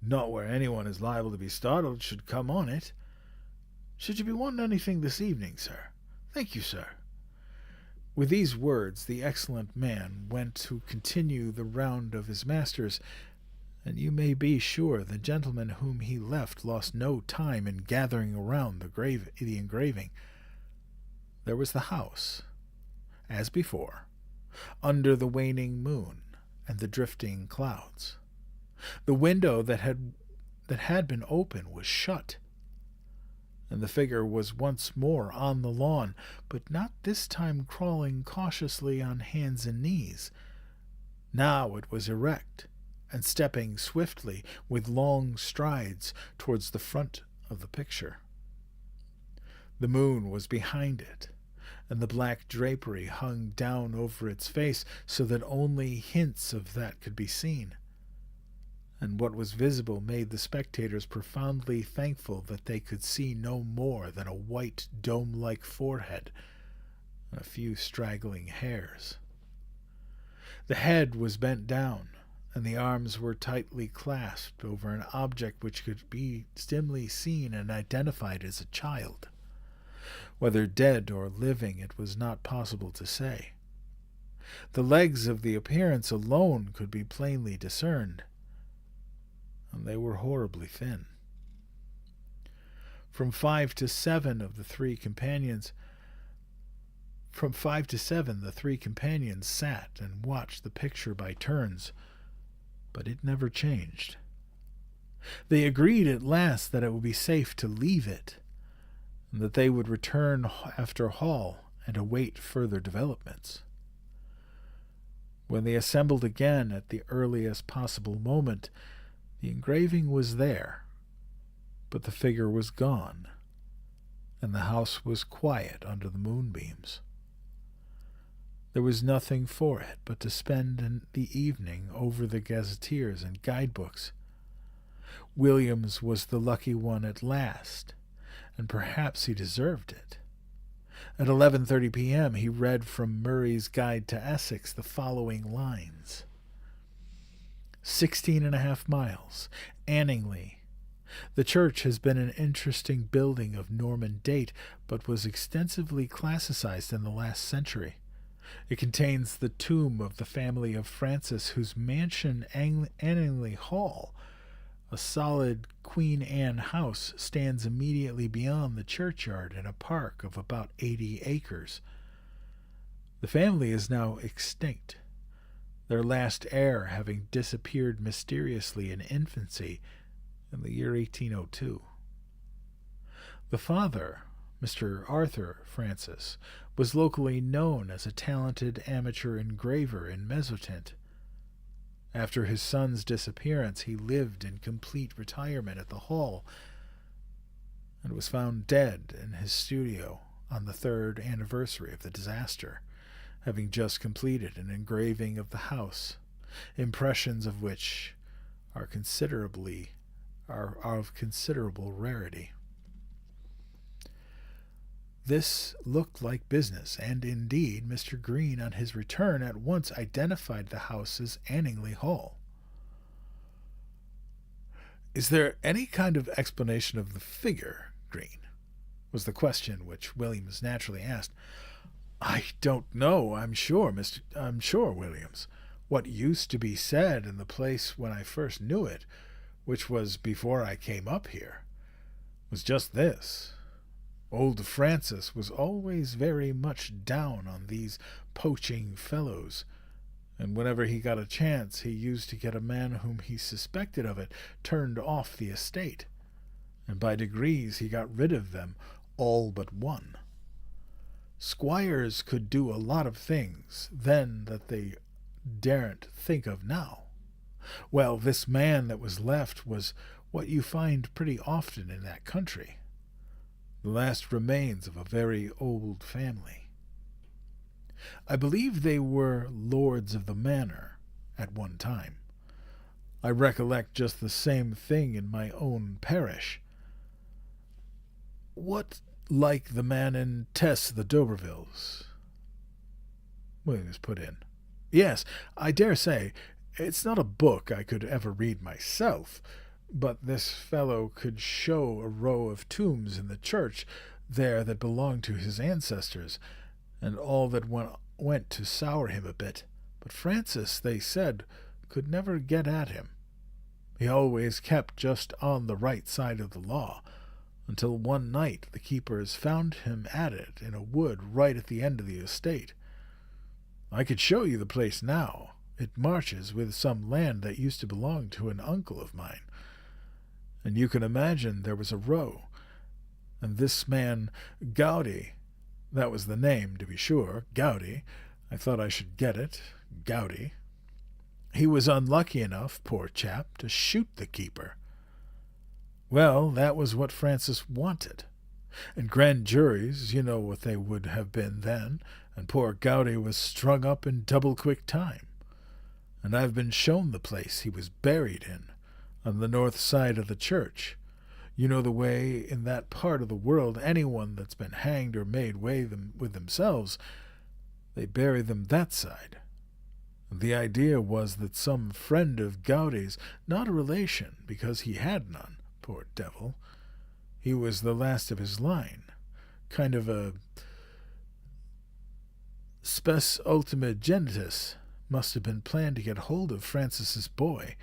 not where anyone is liable to be startled should come on it. Should you be wanting anything this evening, sir? Thank you, sir." With these words the excellent man went to continue the round of his masters, and you may be sure the gentleman whom he left lost no time in gathering around the engraving. There was the house, as before, under the waning moon and the drifting clouds. The window that had been open was shut, and the figure was once more on the lawn, but not this time crawling cautiously on hands and knees. Now it was erect, and stepping swiftly with long strides towards the front of the picture. The moon was behind it, and the black drapery hung down over its face so that only hints of that could be seen. And what was visible made the spectators profoundly thankful that they could see no more than a white dome-like forehead and a few straggling hairs. The head was bent down, and the arms were tightly clasped over an object which could be dimly seen and identified as a child. Whether dead or living it was not possible to say. The legs of the appearance alone could be plainly discerned, and they were horribly thin. From 5 to 7 the three companions sat and watched the picture by turns, but it never changed. They agreed at last that it would be safe to leave it, and that they would return after Hall and await further developments. When they assembled again at the earliest possible moment, the engraving was there, but the figure was gone, and the house was quiet under the moonbeams. There was nothing for it but to spend the evening over the gazetteers and guidebooks. Williams was the lucky one at last, and perhaps he deserved it. At 11:30 p.m. he read from Murray's Guide to Essex the following lines. 16.5 miles, Anningley. The church has been an interesting building of Norman date, but was extensively classicized in the last century. It contains the tomb of the family of Francis, whose mansion Anningley Hall, a solid Queen Anne house, stands immediately beyond the churchyard in a park of about 80 acres. The family is now extinct, their last heir having disappeared mysteriously in infancy in the year 1802. The father, Mr. Arthur Francis, was locally known as a talented amateur engraver in mezzotint. After his son's disappearance, he lived in complete retirement at the Hall and was found dead in his studio on the 3rd anniversary of the disaster, having just completed an engraving of the house, impressions of which are of considerable rarity. This looked like business, and indeed Mr. Green on his return at once identified the house as Anningley Hall. "Is there any kind of explanation of the figure, Green?" was the question which Williams naturally asked. "I don't know, I'm sure, Williams. What used to be said in the place when I first knew it, which was before I came up here, was just this. Old Francis was always very much down on these poaching fellows, and whenever he got a chance he used to get a man whom he suspected of it turned off the estate, and by degrees he got rid of them all but one. Squires could do a lot of things then that they daren't think of now. Well, this man that was left was what you find pretty often in that country, the last remains of a very old family. I believe they were lords of the manor at one time. I recollect just the same thing in my own parish. What like the man in Tess the D'Urbervilles?" Williams put in. "Yes, I dare say. It's not a book I could ever read myself, but this fellow could show a row of tombs in the church there that belonged to his ancestors, and all that went to sour him a bit. But Francis, they said, could never get at him. He always kept just on the right side of the law, until one night the keepers found him at it in a wood right at the end of the estate. I could show you the place now. It marches with some land that used to belong to an uncle of mine. And you can imagine there was a row. And this man, Gowdy, that was the name, to be sure, Gowdy, I thought I should get it, Gowdy. He was unlucky enough, poor chap, to shoot the keeper. Well, that was what Francis wanted. And grand juries, you know what they would have been then, and poor Gowdy was strung up in double-quick time. And I've been shown the place he was buried in, on the north side of the church. You know the way in that part of the world anyone that's been hanged or made way with themselves, they bury them that side. The idea was that some friend of Gowdy's, not a relation, because he had none, poor devil. He was the last of his line, kind of a spes ultima genitus, must have been planned to get hold of Francis's boy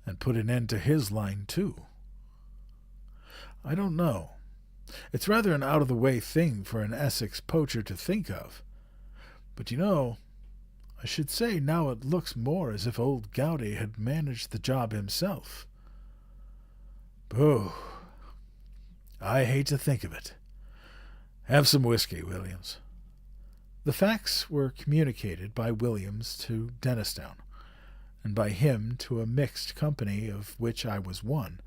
and put an end to his line too. I don't know. It's rather an out-of-the-way thing for an Essex poacher to think of. But you know, I should say now it looks more as if old Gowdy had managed the job himself. Boo. I hate to think of it. Have some whiskey, Williams. The facts were communicated by Williams to Dennistown, and by him to a mixed company of which I was one,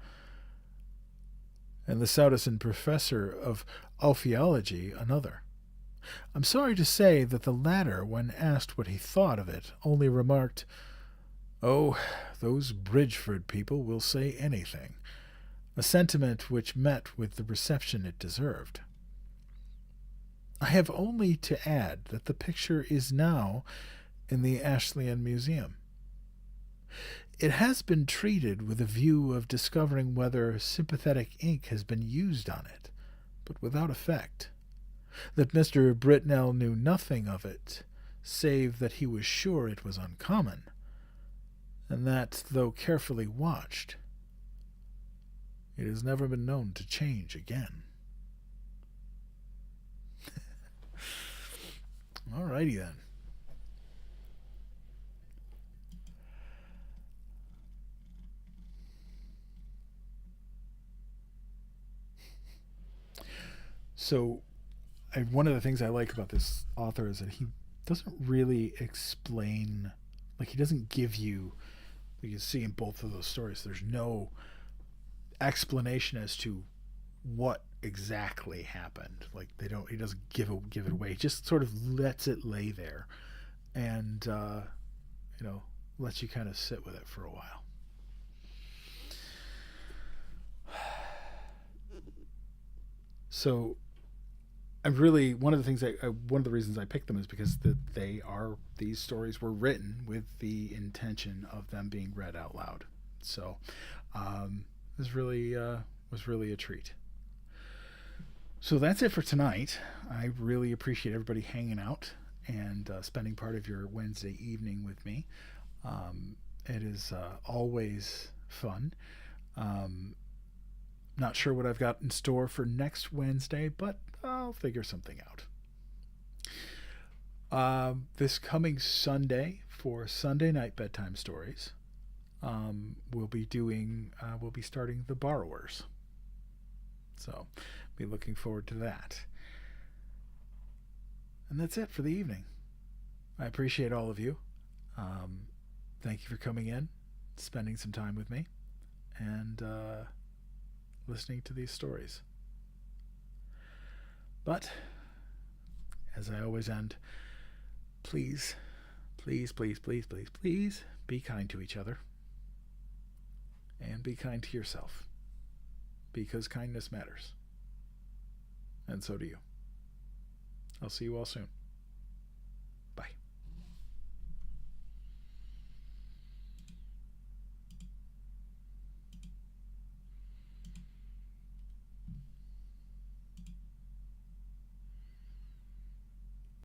and the Souderson professor of ophiology another. I'm sorry to say that the latter, when asked what he thought of it, only remarked, "Oh, those Bridgeford people will say anything," a sentiment which met with the reception it deserved. I have only to add that the picture is now in the Ashleyan Museum. It has been treated with a view of discovering whether sympathetic ink has been used on it, but without effect. That Mr. Britnell knew nothing of it, save that he was sure it was uncommon, and that, though carefully watched, it has never been known to change again. Alrighty then. So, one of the things I like about this author is that he doesn't really explain, like he doesn't give you, you can see in both of those stories, there's no explanation as to what exactly happened. Like he doesn't give it away. He just sort of lets it lay there, and lets you kind of sit with it for a while. So, one of the reasons I picked them is because these stories were written with the intention of them being read out loud. So, it was really a treat. So that's it for tonight. I really appreciate everybody hanging out and spending part of your Wednesday evening with me. It is always fun. Not sure what I've got in store for next Wednesday, but I'll figure something out. This coming Sunday for Sunday night bedtime stories, we'll be starting The Borrowers. So, be looking forward to that. And that's it for the evening. I appreciate all of you. Thank you for coming in, spending some time with me, and listening to these stories. But, as I always end, please, please, please, please, please, please be kind to each other. And be kind to yourself. Because kindness matters. And so do you. I'll see you all soon.